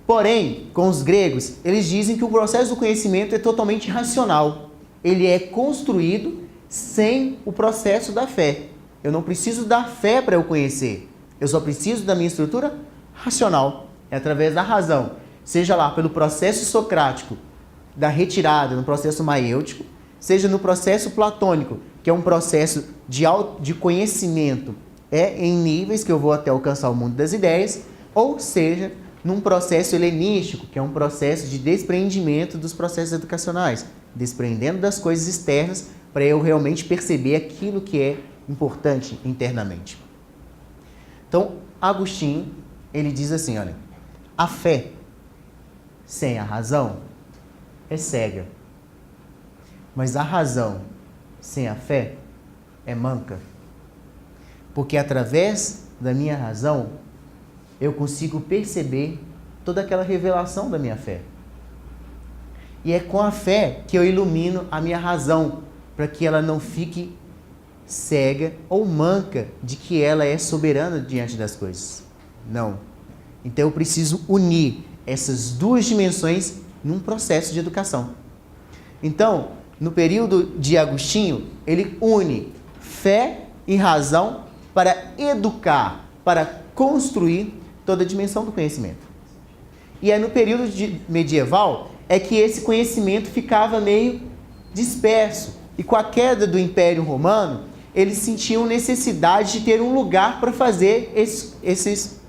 Porém, com os gregos, eles dizem que o processo do conhecimento é totalmente racional. Ele é construído sem o processo da fé. Eu não preciso da fé para eu conhecer. Eu só preciso da minha estrutura racional. É através da razão. Seja lá pelo processo socrático, da retirada, no processo maêutico, seja no processo platônico, que é um processo de conhecimento, em níveis que eu vou até alcançar o mundo das ideias, ou seja, num processo helenístico, que é um processo de despreendimento dos processos educacionais, desprendendo das coisas externas para eu realmente perceber aquilo que é importante internamente. Então, Agostinho, ele diz assim, olha, a fé sem a razão é cega, mas a razão sem a fé é manca, porque através da minha razão eu consigo perceber toda aquela revelação da minha fé. E é com a fé que eu ilumino a minha razão, para que ela não fique cega ou manca de que ela é soberana diante das coisas. Não. Então eu preciso unir essas duas dimensões num processo de educação. Então, no período de Agostinho, ele une fé e razão para educar, para construir toda a dimensão do conhecimento. E é no período medieval é que esse conhecimento ficava meio disperso. E com a queda do Império Romano, eles sentiam necessidade de ter um lugar para fazer esse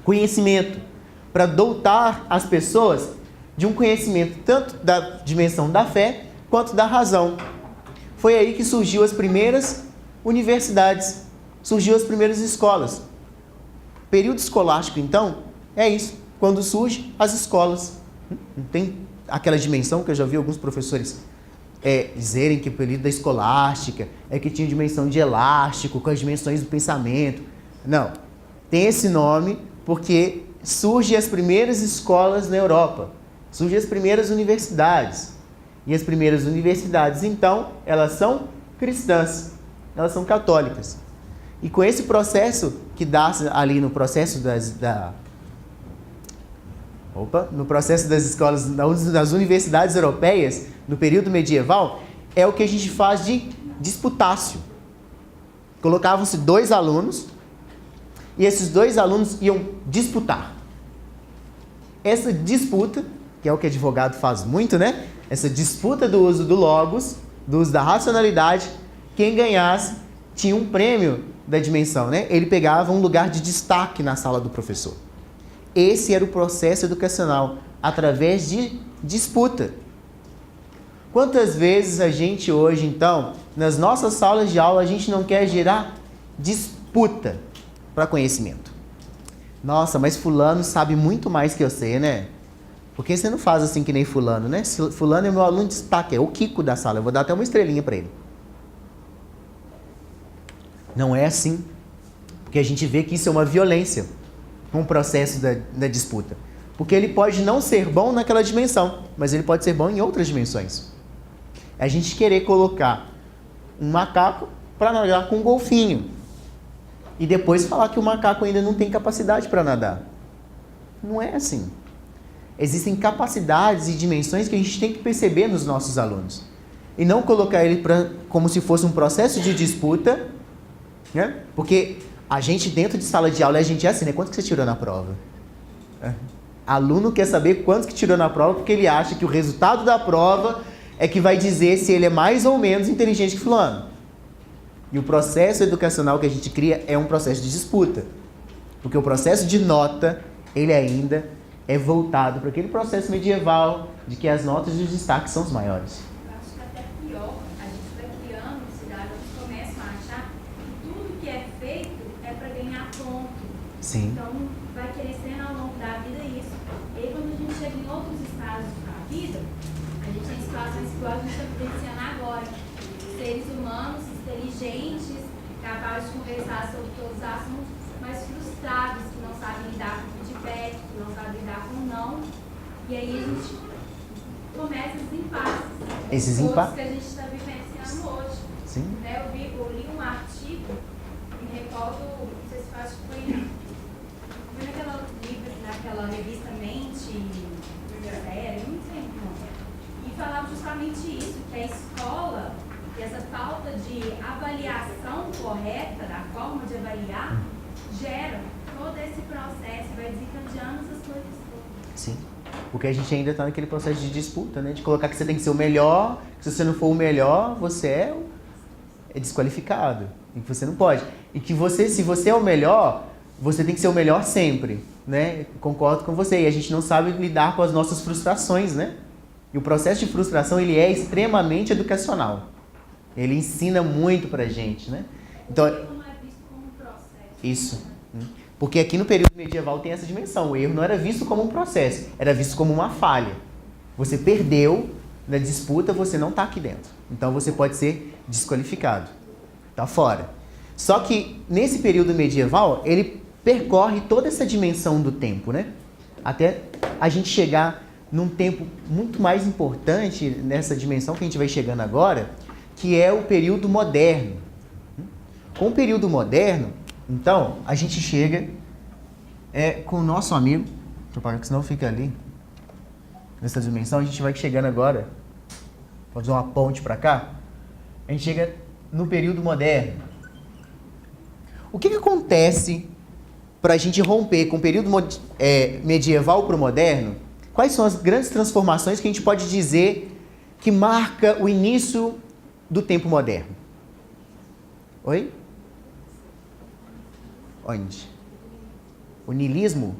conhecimento, para dotar as pessoas de um conhecimento tanto da dimensão da fé quanto da razão. Foi aí que surgiu as primeiras universidades, surgiu as primeiras escolas. Período escolástico, então, é isso. Quando surgem as escolas. Não tem aquela dimensão que eu já vi alguns professores dizerem que o período da escolástica é que tinha dimensão de elástico, com as dimensões do pensamento. Não. Tem esse nome porque surgem as primeiras escolas na Europa. Surgem as primeiras universidades. E as primeiras universidades, então, elas são cristãs. Elas são católicas. E com esse processo que dá ali no processo no processo das escolas, das universidades europeias, no período medieval, é o que a gente faz de disputácio. Colocavam-se 2 alunos e esses 2 alunos iam disputar. Essa disputa, que é o que advogado faz muito, né? Essa disputa do uso do logos, do uso da racionalidade, quem ganhasse tinha um prêmio da dimensão, né? Ele pegava um lugar de destaque na sala do professor. Esse era o processo educacional, através de disputa. Quantas vezes a gente hoje, então, nas nossas salas de aula, a gente não quer gerar disputa para conhecimento? Nossa, mas fulano sabe muito mais que eu sei, né? Por que você não faz assim que nem fulano, né? Fulano é meu aluno de destaque, é o Kiko da sala, eu vou dar até uma estrelinha para ele. Não é assim, porque a gente vê que isso é uma violência, um processo da disputa. Porque ele pode não ser bom naquela dimensão, mas ele pode ser bom em outras dimensões. É a gente querer colocar um macaco para nadar com um golfinho e depois falar que o macaco ainda não tem capacidade para nadar. Não é assim. Existem capacidades e dimensões que a gente tem que perceber nos nossos alunos. E não colocar ele como se fosse um processo de disputa, né? Porque a gente dentro de sala de aula, a gente é assim, né? Quanto que você tirou na prova? Aluno quer saber quanto que tirou na prova porque ele acha que o resultado da prova é que vai dizer se ele é mais ou menos inteligente que fulano. E o processo educacional que a gente cria é um processo de disputa. Porque o processo de nota, ele ainda é voltado para aquele processo medieval de que as notas e os destaques são os maiores. Eu acho que até pior, a gente vai criando, os cidadãos começam a achar que tudo que é feito é para ganhar ponto. Sim. Então, vai crescendo ao longo da vida isso. E aí, quando a gente chega em outros estágios da vida, a gente tem situações igual a gente está vivenciando agora. Seres humanos, inteligentes, capazes de conversar sobre todos os assuntos, mas frustrados, que não sabem lidar com feedback, que não sabem lidar com não. E aí a gente começa esses impasses. Esses impasses que a gente está vivenciando hoje. Sim. Né, eu li um artigo, me recordo, não sei se acho que foi Foi naquela revista Mente Séria, não sei como. E falava justamente isso, que a escola, que essa falta de avaliação correta, da forma de avaliar, gera todo esse processo, vai desencadeando essas coisas todas. Sim. Porque a gente ainda está naquele processo de disputa, né? De colocar que você tem que ser o melhor, que se você não for o melhor, você é desqualificado. E que você não pode. E que você, se você é o melhor, você tem que ser o melhor sempre, né? Concordo com você. E a gente não sabe lidar com as nossas frustrações, né? E o processo de frustração, ele é extremamente educacional. Ele ensina muito pra gente, né? Então, Não é visto como um processo. isso. Porque aqui no período medieval tem essa dimensão. O erro não era visto como um processo, era visto como uma falha. Você perdeu na disputa, você não está aqui dentro. Então você pode ser desqualificado. Está fora. Só que nesse período medieval, ele percorre toda essa dimensão do tempo, né? Até a gente chegar num tempo muito mais importante nessa dimensão que a gente vai chegando agora, que é o período moderno. Com o período moderno, então, a gente chega com o nosso amigo, deixa eu pagar que senão fica ali, nessa dimensão, a gente vai chegando agora, vou fazer uma ponte para cá, a gente chega no período moderno. O que acontece para a gente romper com o período medieval para o moderno? Quais são as grandes transformações que a gente pode dizer que marca o início do tempo moderno? Oi? Onde? O niilismo?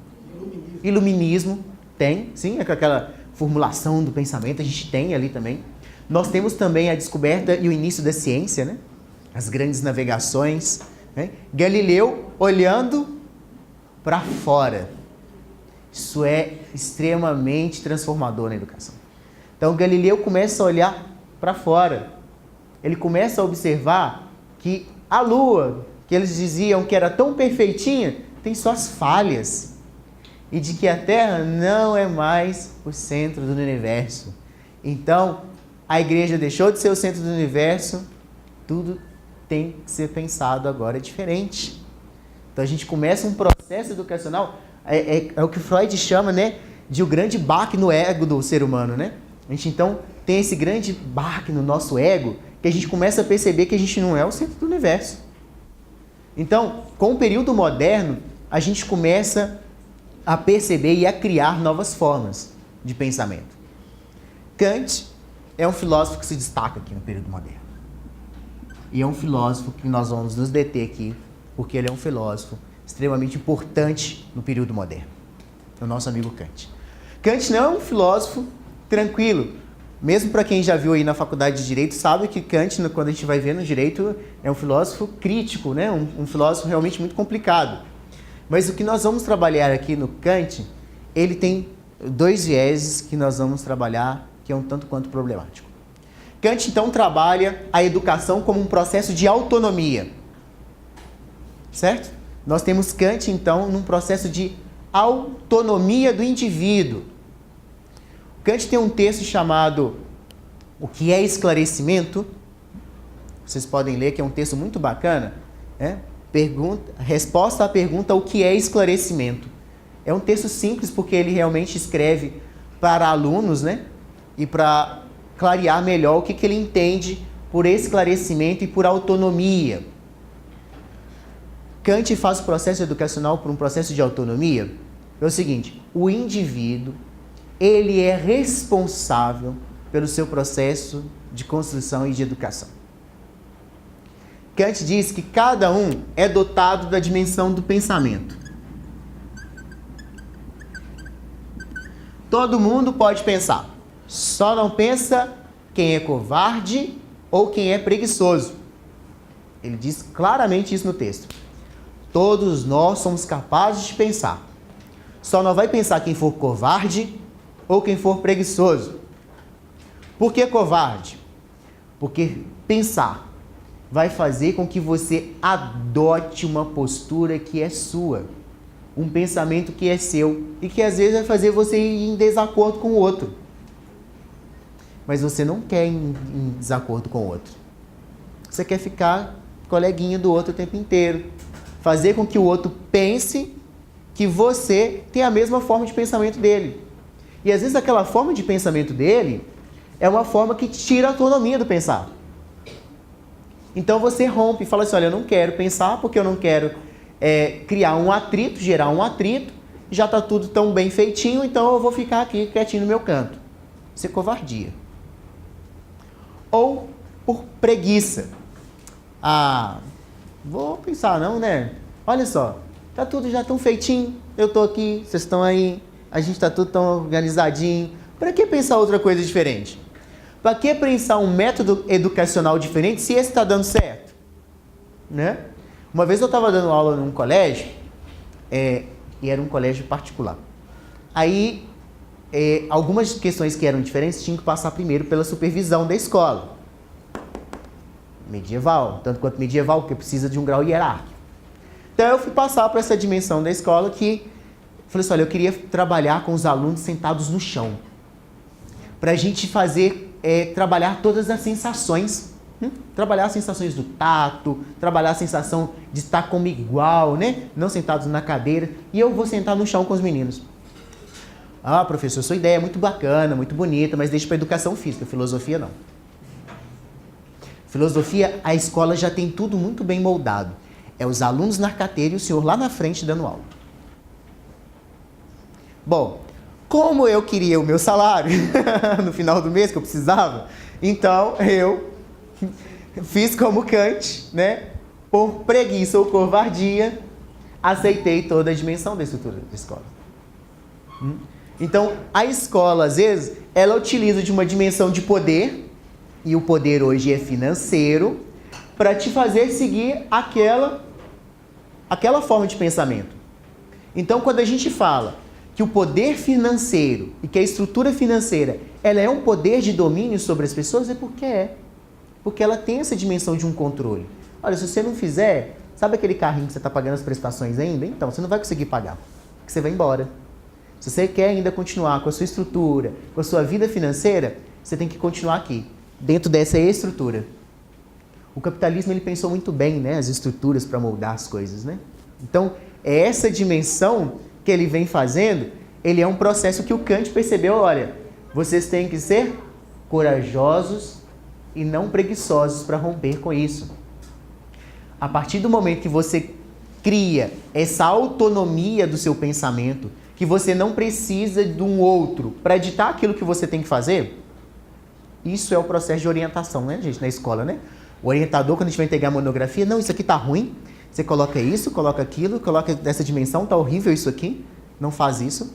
Iluminismo. Tem, sim, é com aquela formulação do pensamento, a gente tem ali também. Nós temos também a descoberta e o início da ciência, né? As grandes navegações, né? Galileu olhando para fora. Isso é extremamente transformador na educação. Então, Galileu começa a olhar para fora. Ele começa a observar que a Lua, que eles diziam que era tão perfeitinha, tem suas falhas. E de que a Terra não é mais o centro do universo. Então, a igreja deixou de ser o centro do universo, tudo tem que ser pensado agora diferente. Então, a gente começa um processo educacional, é o que Freud chama, né, de o grande baque no ego do ser humano, né? A gente, então, tem esse grande baque no nosso ego, que a gente começa a perceber que a gente não é o centro do universo. Então, com o período moderno, a gente começa a perceber e a criar novas formas de pensamento. Kant é um filósofo que se destaca aqui no período moderno. E é um filósofo que nós vamos nos deter aqui, porque ele é um filósofo extremamente importante no período moderno. É o nosso amigo Kant. Kant não é um filósofo tranquilo. Mesmo para quem já viu aí na faculdade de Direito, sabe que Kant, quando a gente vai ver no Direito, é um filósofo crítico, né? Um filósofo realmente muito complicado. Mas o que nós vamos trabalhar aqui no Kant, ele tem dois vieses que nós vamos trabalhar, que é um tanto quanto problemático. Kant, então, trabalha a educação como um processo de autonomia. Certo? Nós temos Kant, então, num processo de autonomia do indivíduo. Kant tem um texto chamado O que é esclarecimento? Vocês podem ler, que é um texto muito bacana. Resposta à pergunta: o que é esclarecimento? É um texto simples, porque ele realmente escreve para alunos, né? E para clarear melhor o que ele entende por esclarecimento e por autonomia. Kant faz o processo educacional por um processo de autonomia. É o seguinte: o indivíduo, ele é responsável pelo seu processo de construção e de educação. Kant diz que cada um é dotado da dimensão do pensamento. Todo mundo pode pensar, só não pensa quem é covarde ou quem é preguiçoso. Ele diz claramente isso no texto. Todos nós somos capazes de pensar. Só não vai pensar quem for covarde ou quem for preguiçoso. Por que covarde? Porque pensar vai fazer com que você adote uma postura que é sua, um pensamento que é seu e que às vezes vai fazer você ir em desacordo com o outro. Mas você não quer ir em desacordo com o outro. Você quer ficar coleguinha do outro o tempo inteiro. Fazer com que o outro pense que você tem a mesma forma de pensamento dele. E às vezes aquela forma de pensamento dele é uma forma que tira a autonomia do pensar. Então você rompe e fala assim, olha, eu não quero pensar porque eu não quero criar um atrito, gerar um atrito, já está tudo tão bem feitinho, então eu vou ficar aqui quietinho no meu canto. Isso é covardia. Ou por preguiça. Ah, vou pensar não, né? Olha só, tá tudo já tão feitinho, eu tô aqui, vocês estão aí, a gente tá tudo tão organizadinho. Para que pensar outra coisa diferente? Para que pensar um método educacional diferente se esse está dando certo? Né? Uma vez eu estava dando aula num colégio, e era um colégio particular. Aí, algumas questões que eram diferentes tinham que passar primeiro pela supervisão da escola. Medieval, tanto quanto medieval, porque precisa de um grau hierárquico. Então eu fui passar para essa dimensão da escola que, falei assim, olha, eu queria trabalhar com os alunos sentados no chão. Para a gente fazer, trabalhar todas as sensações. Trabalhar as sensações do tato, trabalhar a sensação de estar comigo igual, né? Não sentados na cadeira. E eu vou sentar no chão com os meninos. Ah, professor, sua ideia é muito bacana, muito bonita, mas deixa para educação física, filosofia não. Filosofia, a escola já tem tudo muito bem moldado. É os alunos na carteira e o senhor lá na frente dando aula. Bom, como eu queria o meu salário no final do mês, que eu precisava, então eu fiz como Kant, né? Por preguiça ou covardia, aceitei toda a dimensão da estrutura da escola. Então, a escola, às vezes, ela utiliza de uma dimensão de poder, e o poder hoje é financeiro, para te fazer seguir aquela forma de pensamento. Então, quando a gente fala que o poder financeiro e que a estrutura financeira ela é um poder de domínio sobre as pessoas, é porque é. Porque ela tem essa dimensão de um controle. Olha, se você não fizer, sabe aquele carrinho que você está pagando as prestações ainda? Então, você não vai conseguir pagar, porque você vai embora. Se você quer ainda continuar com a sua estrutura, com a sua vida financeira, você tem que continuar aqui, dentro dessa estrutura. O capitalismo ele pensou muito bem, né, as estruturas para moldar as coisas, né? Então, é essa dimensão que ele vem fazendo, ele é um processo que o Kant percebeu, olha, vocês têm que ser corajosos e não preguiçosos para romper com isso. A partir do momento que você cria essa autonomia do seu pensamento, que você não precisa de um outro para ditar aquilo que você tem que fazer, isso é o processo de orientação, né, gente, na escola, né? O orientador, quando a gente vai entregar a monografia, não, isso aqui tá ruim, você coloca isso, coloca aquilo, coloca dessa dimensão, tá horrível isso aqui, não faz isso.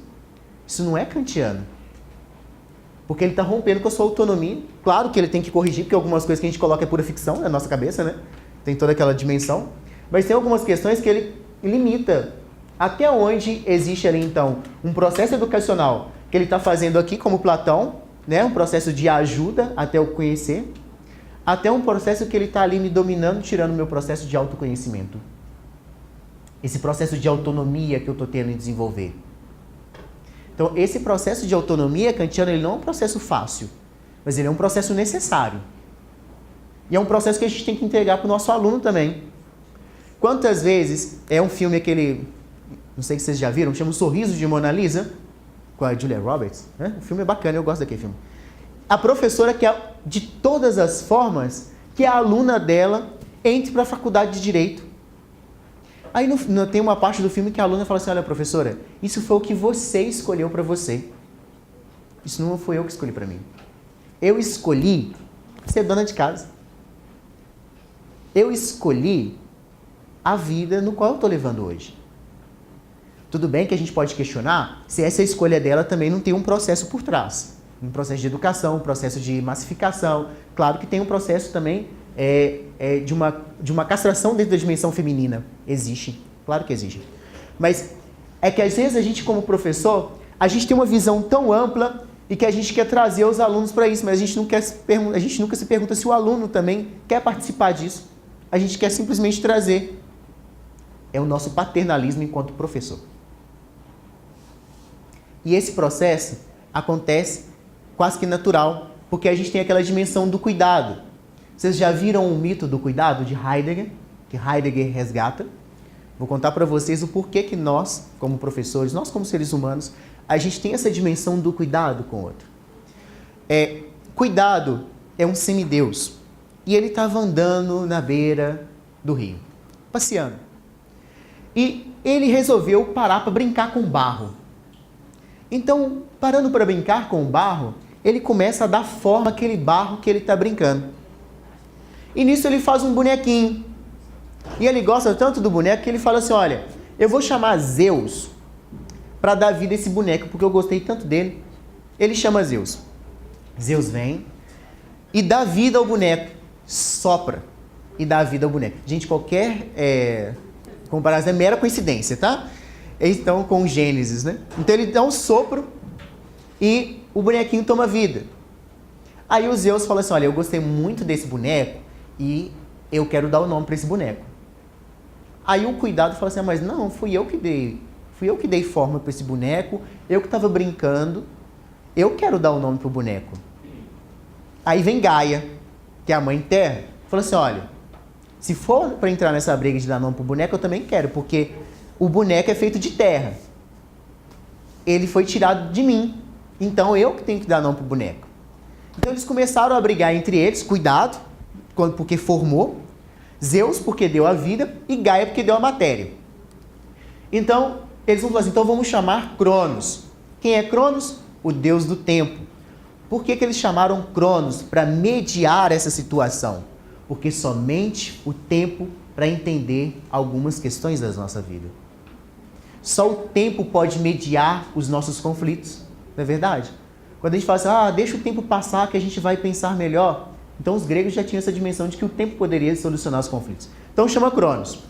Isso não é kantiano. Porque ele está rompendo com a sua autonomia. Claro que ele tem que corrigir, porque algumas coisas que a gente coloca é pura ficção na nossa cabeça, né? Tem toda aquela dimensão. Mas tem algumas questões que ele limita. Até onde existe ali, então, um processo educacional que ele está fazendo aqui, como Platão, né? Um processo de ajuda até eu conhecer, até um processo que ele está ali me dominando, tirando o meu processo de autoconhecimento. Esse processo de autonomia que eu estou tendo em desenvolver. Então, esse processo de autonomia kantiano, ele não é um processo fácil, mas ele é um processo necessário. E é um processo que a gente tem que entregar para o nosso aluno também. Quantas vezes é um filme aquele, não sei se vocês já viram, chama O Sorriso de Mona Lisa, com a Julia Roberts, né? O filme é bacana, eu gosto daquele filme. A professora quer, de todas as formas, que a aluna dela entre para a faculdade de Direito. Aí tem uma parte do filme que a aluna fala assim, olha, professora, isso foi o que você escolheu para você. Isso não foi eu que escolhi para mim. Eu escolhi ser dona de casa. Eu escolhi a vida no qual eu estou levando hoje. Tudo bem que a gente pode questionar se essa escolha dela também não tem um processo por trás. Um processo de educação, um processo de massificação. Claro que tem um processo também de uma castração dentro da dimensão feminina. Existe, claro que existe. Mas é que às vezes a gente como professor, a gente tem uma visão tão ampla e que a gente quer trazer os alunos para isso, mas a gente nunca se pergunta se o aluno também quer participar disso. A gente quer simplesmente trazer. É o nosso paternalismo enquanto professor. E esse processo acontece quase que natural, porque a gente tem aquela dimensão do cuidado. Vocês já viram o mito do cuidado de Heidegger, que Heidegger resgata? Vou contar para vocês o porquê que nós, como professores, nós como seres humanos, a gente tem essa dimensão do cuidado com o outro. Cuidado é um semideus. E ele estava andando na beira do rio, passeando. E ele resolveu parar para brincar com barro. Então, parando para brincar com o barro, ele começa a dar forma àquele barro que ele está brincando. E nisso ele faz um bonequinho. E ele gosta tanto do boneco que ele fala assim, olha, eu vou chamar Zeus para dar vida a esse boneco, porque eu gostei tanto dele. Ele chama Zeus. Zeus vem e dá vida ao boneco. Sopra e dá vida ao boneco. Gente, qualquer comparação é mera coincidência, tá? Eles estão com Gênesis, né? Então ele dá um sopro e o bonequinho toma vida. Aí o Zeus fala assim, olha, eu gostei muito desse boneco e eu quero dar o nome para esse boneco. Aí o cuidado fala assim, mas não, fui eu que dei forma para esse boneco, eu que estava brincando, eu quero dar o nome para o boneco. Aí vem Gaia, que é a mãe terra, fala assim, olha, se for para entrar nessa briga de dar nome para o boneco, eu também quero, porque o boneco é feito de terra. Ele foi tirado de mim, então eu que tenho que dar nome para o boneco. Então eles começaram a brigar entre eles, cuidado, porque formou, Zeus porque deu a vida e Gaia porque deu a matéria. Então, eles vão falar assim, então vamos chamar Cronos. Quem é Cronos? O deus do tempo. Por que eles chamaram Cronos? Para mediar essa situação. Porque somente o tempo para entender algumas questões da nossa vida. Só o tempo pode mediar os nossos conflitos. Não é verdade? Quando a gente fala assim, deixa o tempo passar que a gente vai pensar melhor. Então os gregos já tinham essa dimensão de que o tempo poderia solucionar os conflitos. Então chama Cronos.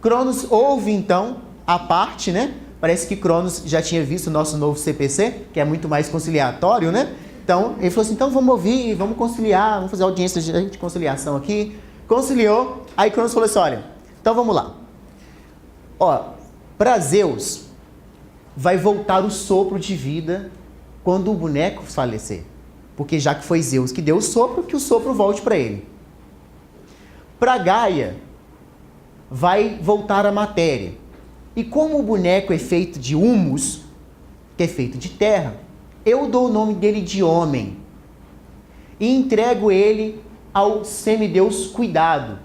Cronos ouve então a parte, né? Parece que Cronos já tinha visto o nosso novo CPC, que é muito mais conciliatório, né? Então ele falou assim, então vamos ouvir, vamos conciliar, vamos fazer audiência de conciliação aqui. Conciliou, aí Cronos falou assim, olha, então vamos lá. Para Zeus vai voltar o sopro de vida quando o boneco falecer. Porque já que foi Zeus que deu o sopro, que o sopro volte para ele. Para Gaia, vai voltar a matéria. E como o boneco é feito de humus, que é feito de terra, eu dou o nome dele de homem. E entrego ele ao semideus Cuidado,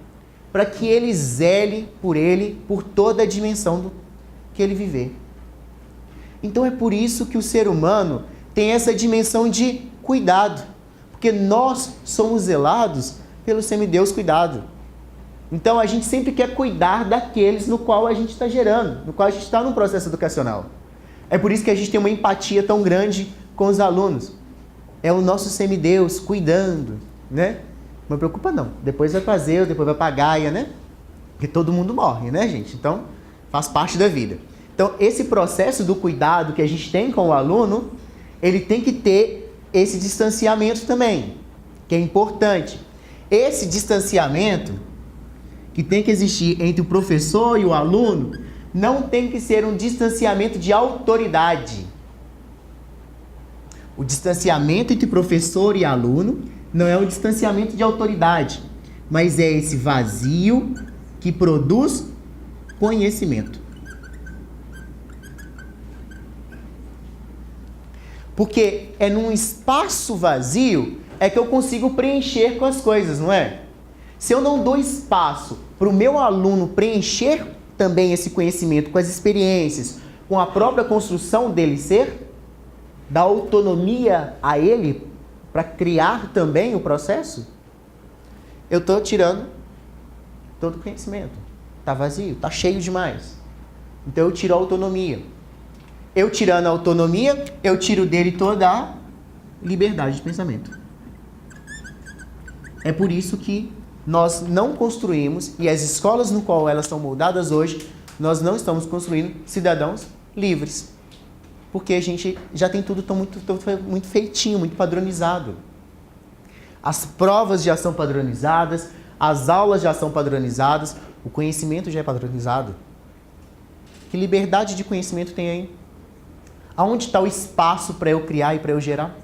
para que ele zele por ele, por toda a dimensão do que ele viver. Então é por isso que o ser humano tem essa dimensão de cuidado, porque nós somos zelados pelo semideus Cuidado. Então a gente sempre quer cuidar daqueles no qual a gente está gerando, no qual a gente está no processo educacional. É por isso que a gente tem uma empatia tão grande com os alunos. É o nosso semideus cuidando, né? Não preocupa não, depois vai para Zeus, depois vai para Gaia, né? Porque todo mundo morre, né, gente? Então faz parte da vida. Então esse processo do cuidado que a gente tem com o aluno, ele tem que ter esse distanciamento também, que é importante. Esse distanciamento que tem que existir entre o professor e o aluno não tem que ser um distanciamento de autoridade. O distanciamento entre professor e aluno não é um distanciamento de autoridade, mas é esse vazio que produz conhecimento. Porque é num espaço vazio é que eu consigo preencher com as coisas, não é? Se eu não dou espaço para o meu aluno preencher também esse conhecimento com as experiências, com a própria construção dele ser, dar autonomia a ele para criar também o processo, eu estou tirando todo o conhecimento. Está vazio, está cheio demais. Então eu tiro a autonomia. Eu tirando a autonomia, eu tiro dele toda a liberdade de pensamento. É por isso que nós não construímos, e as escolas no qual elas são moldadas hoje, nós não estamos construindo cidadãos livres. Porque a gente já tem tudo muito feitinho, muito padronizado. As provas já são padronizadas, as aulas já são padronizadas, o conhecimento já é padronizado. Que liberdade de conhecimento tem aí? Aonde está o espaço para eu criar e para eu gerar?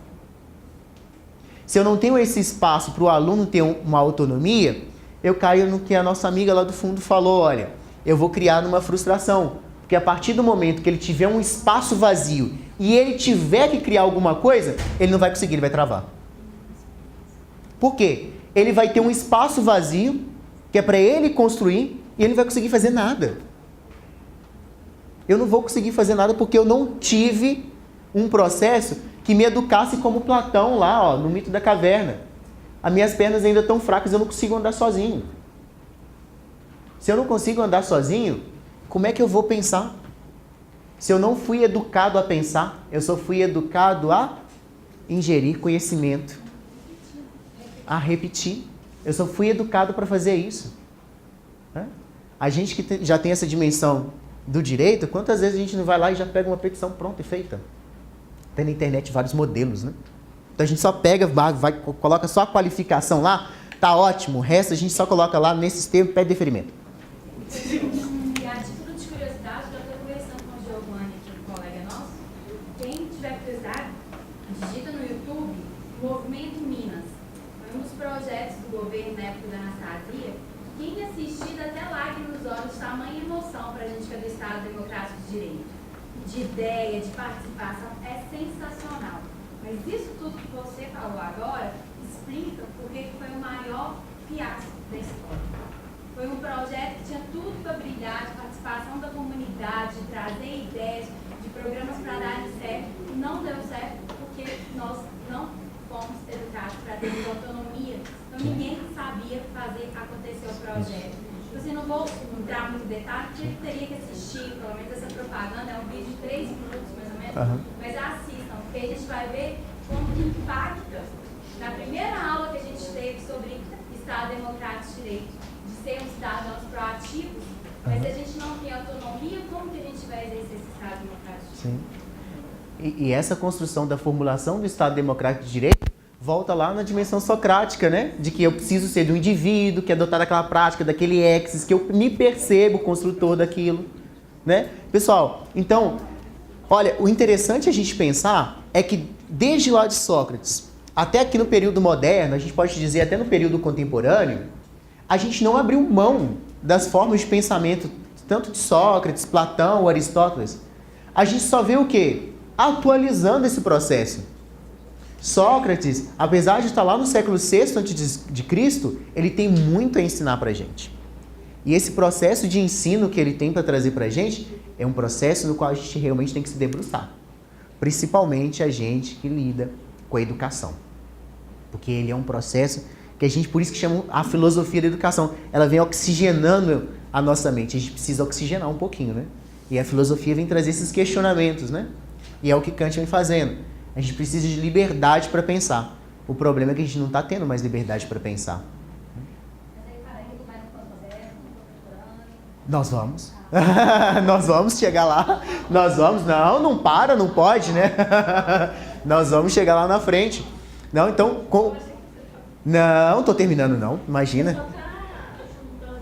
Se eu não tenho esse espaço para o aluno ter uma autonomia, eu caio no que a nossa amiga lá do fundo falou, olha, eu vou criar numa frustração. Porque a partir do momento que ele tiver um espaço vazio e ele tiver que criar alguma coisa, ele não vai conseguir, ele vai travar. Por quê? Ele vai ter um espaço vazio, que é para ele construir, e ele não vai conseguir fazer nada. Eu não vou conseguir fazer nada porque eu não tive um processo que me educasse como Platão lá, ó, no mito da caverna. As minhas pernas ainda estão fracas, eu não consigo andar sozinho. Se eu não consigo andar sozinho, como é que eu vou pensar? Se eu não fui educado a pensar, eu só fui educado a ingerir conhecimento, a repetir. Eu só fui educado para fazer isso. A gente que já tem essa dimensão do direito, quantas vezes a gente não vai lá e já pega uma petição pronta e feita? Tem na internet vários modelos, né? Então a gente só pega, coloca só a qualificação lá, tá ótimo, o resto a gente só coloca lá nesses termos, pede deferimento. E a título de curiosidade, eu estou conversando com o Giovanni, que é um colega nosso. Quem tiver curiosidade, digita no YouTube Movimento Minas. Foi um dos projetos do governo na época da Anastasia. Quem assistir até lágrimas nos olhos, tamanha emoção para a gente que é do Estado Democrático de Direito, de ideia, de participação, é sensacional. Mas isso tudo que você falou agora explica por que foi o maior fiasco da história. Foi um projeto que tinha tudo para brilhar, de participação da comunidade, de trazer ideias, de programas para darem certo. E não deu certo porque nós não fomos educados para ter autonomia. Então ninguém sabia fazer acontecer o projeto. Eu não vou entrar muito em detalhe, porque ele teria que assistir, pelo menos essa propaganda, é um vídeo de 3 minutos mais ou menos, mas assistam, porque a gente vai ver como que impacta. Na primeira aula que a gente teve sobre Estado Democrático de Direito, de sermos cidadãos proativos, mas se a gente não tem autonomia, como que a gente vai exercer esse Estado Democrático de Direito? Sim. E essa construção da formulação do Estado Democrático de Direito volta lá na dimensão socrática, né? De que eu preciso ser de um indivíduo, que é adotar aquela prática, daquele exis, que eu me percebo construtor daquilo, né? Pessoal, então, olha, o interessante a gente pensar é que desde lá de Sócrates até aqui no período moderno, a gente pode dizer até no período contemporâneo, a gente não abriu mão das formas de pensamento, tanto de Sócrates, Platão, Aristóteles. A gente só vê o quê? Atualizando esse processo. Sócrates, apesar de estar lá no século VI a.C., ele tem muito a ensinar para a gente. E esse processo de ensino que ele tem para trazer para a gente é um processo no qual a gente realmente tem que se debruçar. Principalmente a gente que lida com a educação. Porque ele é um processo que a gente, por isso que chama a filosofia da educação. Ela vem oxigenando a nossa mente. A gente precisa oxigenar um pouquinho, né? E a filosofia vem trazer esses questionamentos, né? E é o que Kant vem fazendo. A gente precisa de liberdade para pensar. O problema é que a gente não está tendo mais liberdade para pensar. Nós vamos. Nós vamos chegar lá. Nós vamos. Não para, não pode, né? Nós vamos chegar lá na frente. Não, então... Não, tô terminando não. Imagina.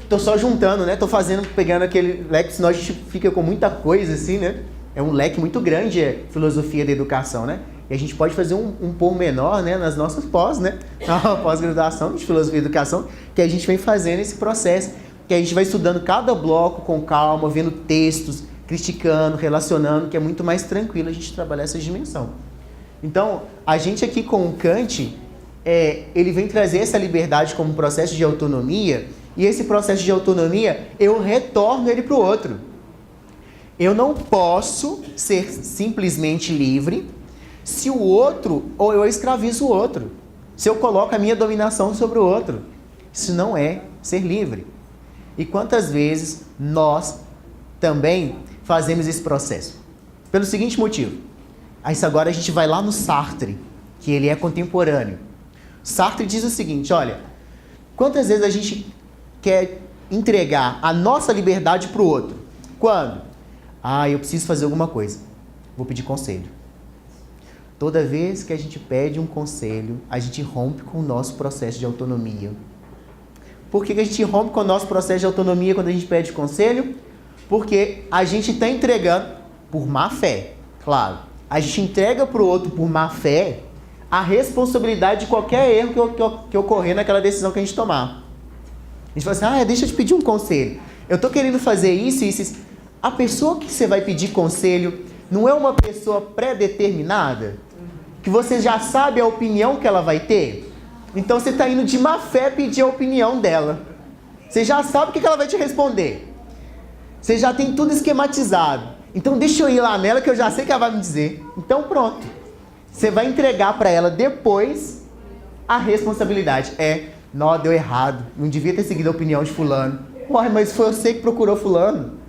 Tô só juntando, né? Tô pegando aquele leque, senão a gente fica com muita coisa assim, né? É um leque muito grande, é filosofia da educação, né? E a gente pode fazer um pormenor, né, nas nossas pós, né? Na pós-graduação de filosofia da educação, que a gente vem fazendo esse processo, que a gente vai estudando cada bloco com calma, vendo textos, criticando, relacionando, que é muito mais tranquilo a gente trabalhar essa dimensão. Então, a gente aqui com o Kant, ele vem trazer essa liberdade como processo de autonomia, e esse processo de autonomia, eu retorno ele para o outro. Eu não posso ser simplesmente livre se o outro, ou eu escravizo o outro. Se eu coloco a minha dominação sobre o outro. Isso não é ser livre. E quantas vezes nós também fazemos esse processo? Pelo seguinte motivo. Isso agora a gente vai lá no Sartre, que ele é contemporâneo. Sartre diz o seguinte, olha, quantas vezes a gente quer entregar a nossa liberdade para o outro? Quando? Eu preciso fazer alguma coisa. Vou pedir conselho. Toda vez que a gente pede um conselho, a gente rompe com o nosso processo de autonomia. Por que a gente rompe com o nosso processo de autonomia quando a gente pede conselho? Porque a gente está entregando por má fé, claro. A gente entrega para o outro por má fé a responsabilidade de qualquer erro que ocorrer naquela decisão que a gente tomar. A gente fala assim, deixa eu te pedir um conselho. eu estou querendo fazer isso e isso. A pessoa que você vai pedir conselho não é uma pessoa pré-determinada? Que você já sabe a opinião que ela vai ter? Então você está indo de má fé pedir a opinião dela. Você já sabe o que ela vai te responder. Você já tem tudo esquematizado. Então deixa eu ir lá nela que eu já sei que ela vai me dizer. Então pronto. Você vai entregar para ela depois a responsabilidade. Não, deu errado. Não devia ter seguido a opinião de fulano. Ué, mas foi você que procurou fulano.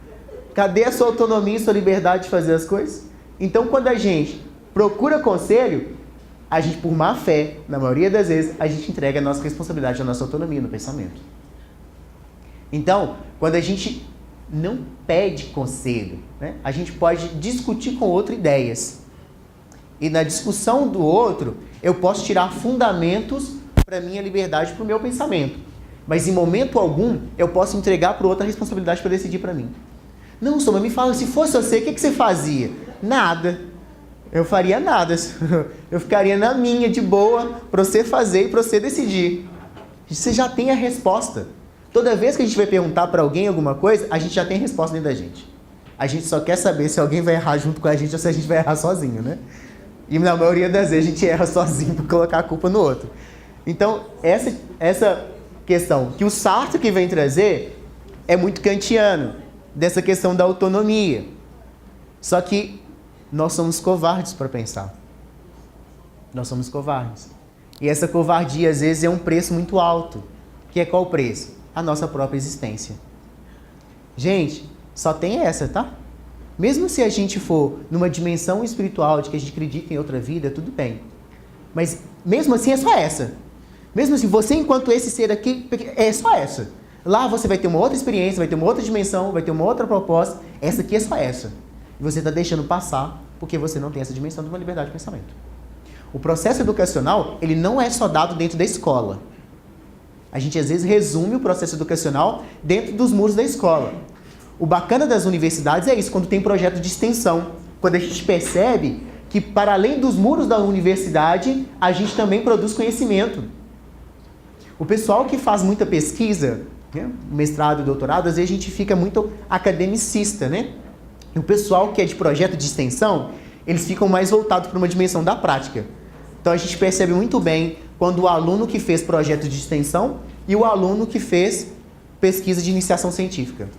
Cadê a sua autonomia e sua liberdade de fazer as coisas? Então quando a gente procura conselho, a gente, por má fé, na maioria das vezes, a gente entrega a nossa responsabilidade, a nossa autonomia no pensamento. Então, quando a gente não pede conselho, né, a gente pode discutir com o outro ideias. E na discussão do outro, eu posso tirar fundamentos para a minha liberdade, para o meu pensamento. Mas em momento algum, eu posso entregar para o outro a responsabilidade para decidir para mim. Não, Soma, me fala, se fosse você, o que você fazia? Nada. Eu faria nada. Eu ficaria na minha, de boa, para você fazer e para você decidir. Você já tem a resposta. Toda vez que a gente vai perguntar para alguém alguma coisa, a gente já tem a resposta dentro da gente. A gente só quer saber se alguém vai errar junto com a gente ou se a gente vai errar sozinho, né? E na maioria das vezes a gente erra sozinho por colocar a culpa no outro. Então, essa questão que o Sartre que vem trazer é muito kantiano, dessa questão da autonomia. Só que nós somos covardes para pensar. Nós somos covardes. E essa covardia, às vezes, é um preço muito alto. Que é qual o preço? A nossa própria existência. Gente, só tem essa, tá? Mesmo se a gente for numa dimensão espiritual de que a gente acredita em outra vida, tudo bem. Mas mesmo assim é só essa. Mesmo assim, você enquanto esse ser aqui, é só essa. Lá você vai ter uma outra experiência, vai ter uma outra dimensão, vai ter uma outra proposta. Essa aqui é só essa. E você está deixando passar porque você não tem essa dimensão de uma liberdade de pensamento. O processo educacional, ele não é só dado dentro da escola. A gente às vezes resume o processo educacional dentro dos muros da escola. O bacana das universidades é isso, quando tem projeto de extensão. Quando a gente percebe que para além dos muros da universidade, a gente também produz conhecimento. O pessoal que faz muita pesquisa, né, mestrado, doutorado, às vezes a gente fica muito academicista, né? E o pessoal que é de projeto de extensão, eles ficam mais voltados para uma dimensão da prática. Então a gente percebe muito bem quando o aluno que fez projeto de extensão e o aluno que fez pesquisa de iniciação científica.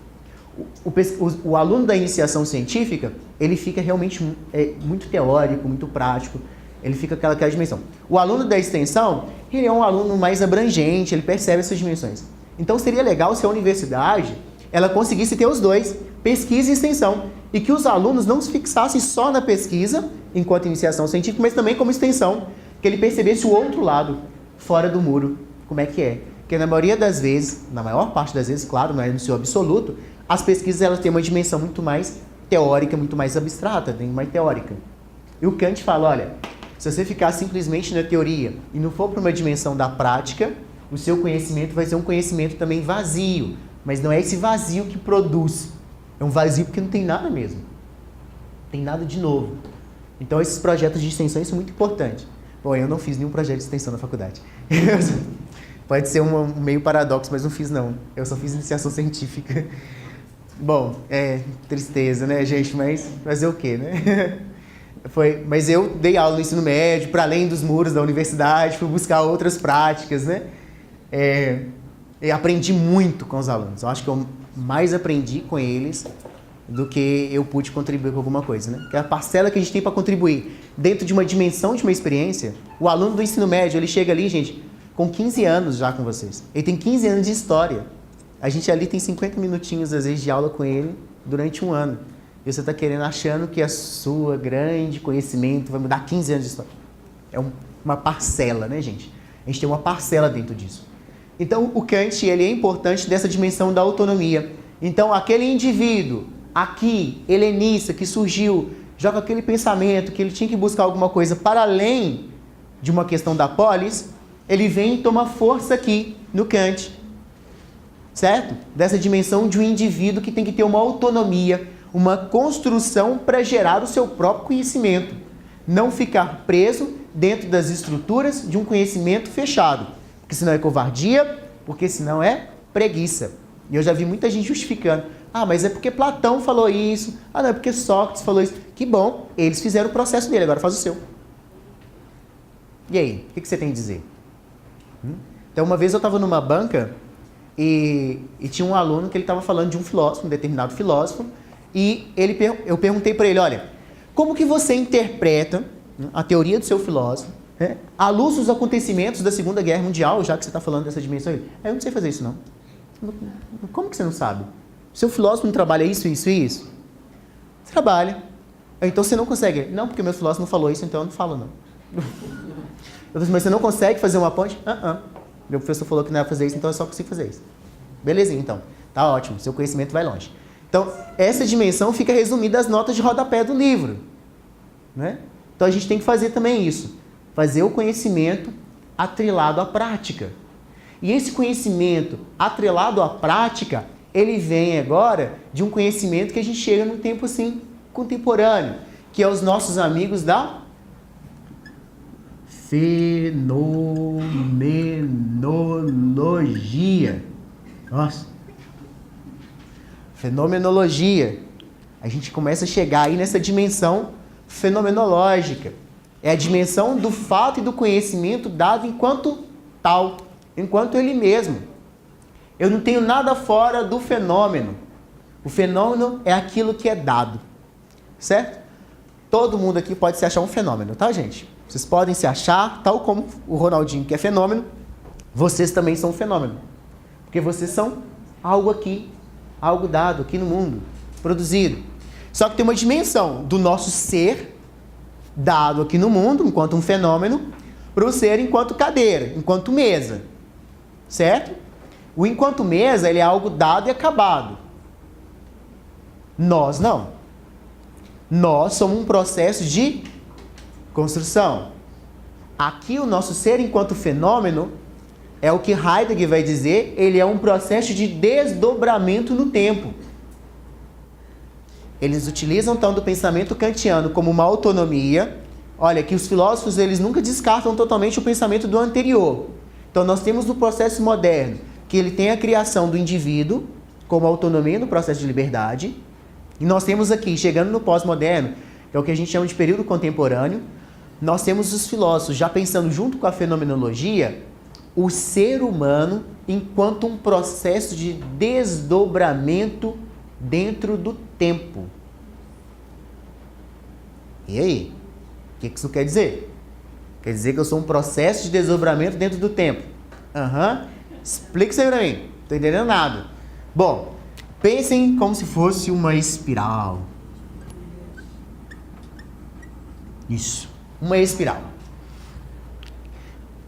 O aluno da iniciação científica, ele fica realmente muito teórico, muito prático, ele fica aquela dimensão. O aluno da extensão, ele é um aluno mais abrangente, ele percebe essas dimensões. Então seria legal se a universidade, ela conseguisse ter os dois, pesquisa e extensão, e que os alunos não se fixassem só na pesquisa, enquanto iniciação científica, mas também como extensão, que ele percebesse o outro lado, fora do muro, como é que é. Porque na maioria das vezes, na maior parte das vezes, claro, não é no seu absoluto, as pesquisas elas têm uma dimensão muito mais teórica, muito mais abstrata, bem mais teórica. E o Kant fala, olha, se você ficar simplesmente na teoria e não for para uma dimensão da prática, o seu conhecimento vai ser um conhecimento também vazio. Mas não é esse vazio que produz. É um vazio porque não tem nada mesmo. Não tem nada de novo. Então esses projetos de extensão são muito importantes. Bom, eu não fiz nenhum projeto de extensão na faculdade. Pode ser um meio paradoxo, mas não fiz não. Eu só fiz iniciação científica. Bom, tristeza, né, gente? Mas fazer o quê, né? Mas eu dei aula no ensino médio, para além dos muros da universidade, fui buscar outras práticas, né? Eu aprendi muito com os alunos. Eu acho que eu mais aprendi com eles do que eu pude contribuir com alguma coisa, né? Porque a parcela que a gente tem para contribuir dentro de uma dimensão de uma experiência, o aluno do ensino médio, ele chega ali, gente, com 15 anos já com vocês. Ele tem 15 anos de história. A gente ali tem 50 minutinhos, às vezes, de aula com ele durante um ano. E você está achando que a sua grande conhecimento vai mudar 15 anos de história. É uma parcela, né, gente? A gente tem uma parcela dentro disso. Então, o Kant, ele é importante dessa dimensão da autonomia. Então, aquele indivíduo aqui, helenista, que surgiu, já com aquele pensamento que ele tinha que buscar alguma coisa para além de uma questão da polis, ele vem e toma força aqui no Kant. Certo? Dessa dimensão de um indivíduo que tem que ter uma autonomia, uma construção para gerar o seu próprio conhecimento. Não ficar preso dentro das estruturas de um conhecimento fechado. Porque senão é covardia, porque senão é preguiça. E eu já vi muita gente justificando. Ah, mas é porque Platão falou isso. Ah, não, é porque Sócrates falou isso. Que bom, eles fizeram o processo dele, agora faz o seu. E aí, o que você tem a dizer? Então, uma vez eu estava numa banca e tinha um aluno que ele estava falando de um filósofo, um determinado filósofo, e eu perguntei para ele, olha, como que você interpreta a teoria do seu filósofo, né, à luz dos acontecimentos da Segunda Guerra Mundial, já que você está falando dessa dimensão? Eu não sei fazer isso, não. Como que você não sabe? Seu filósofo não trabalha isso, isso e isso? Trabalha. Então você não consegue. Não, porque meu filósofo não falou isso, então eu não falo, não. Eu disse, mas você não consegue fazer uma ponte? Meu professor falou que não ia fazer isso, então eu só consigo fazer isso. Belezinha, então. Tá ótimo, seu conhecimento vai longe. Então, essa dimensão fica resumida às notas de rodapé do livro. Né? Então, a gente tem que fazer também isso. Fazer o conhecimento atrelado à prática. E esse conhecimento atrelado à prática, ele vem agora de um conhecimento que a gente chega num tempo assim, contemporâneo, que é os nossos amigos da fenomenologia. Nossa. Fenomenologia. A gente começa a chegar aí nessa dimensão fenomenológica. É a dimensão do fato e do conhecimento dado enquanto tal, enquanto ele mesmo. Eu não tenho nada fora do fenômeno. O fenômeno é aquilo que é dado. Certo? Todo mundo aqui pode se achar um fenômeno, tá, gente? Vocês podem se achar, tal como o Ronaldinho, que é fenômeno, vocês também são um fenômeno. Porque vocês são algo aqui, algo dado aqui no mundo, produzido. Só que tem uma dimensão do nosso ser, dado aqui no mundo, enquanto um fenômeno, para o ser enquanto cadeira, enquanto mesa. Certo? O enquanto mesa, ele é algo dado e acabado. Nós não. Nós somos um processo de construção. Aqui o nosso ser enquanto fenômeno é o que Heidegger vai dizer, ele é um processo de desdobramento no tempo. Eles utilizam então do pensamento kantiano como uma autonomia. Olha, que os filósofos eles nunca descartam totalmente o pensamento do anterior. Então nós temos no processo moderno que ele tem a criação do indivíduo como autonomia no processo de liberdade. E nós temos aqui, chegando no pós-moderno, que é o que a gente chama de período contemporâneo, nós temos os filósofos já pensando junto com a fenomenologia o ser humano enquanto um processo de desdobramento dentro do tempo. E aí? O que isso quer dizer? Quer dizer que eu sou um processo de desdobramento dentro do tempo. Explica isso aí pra mim. Não tô entendendo nada. Bom, pensem como se fosse uma espiral. Isso. Uma espiral.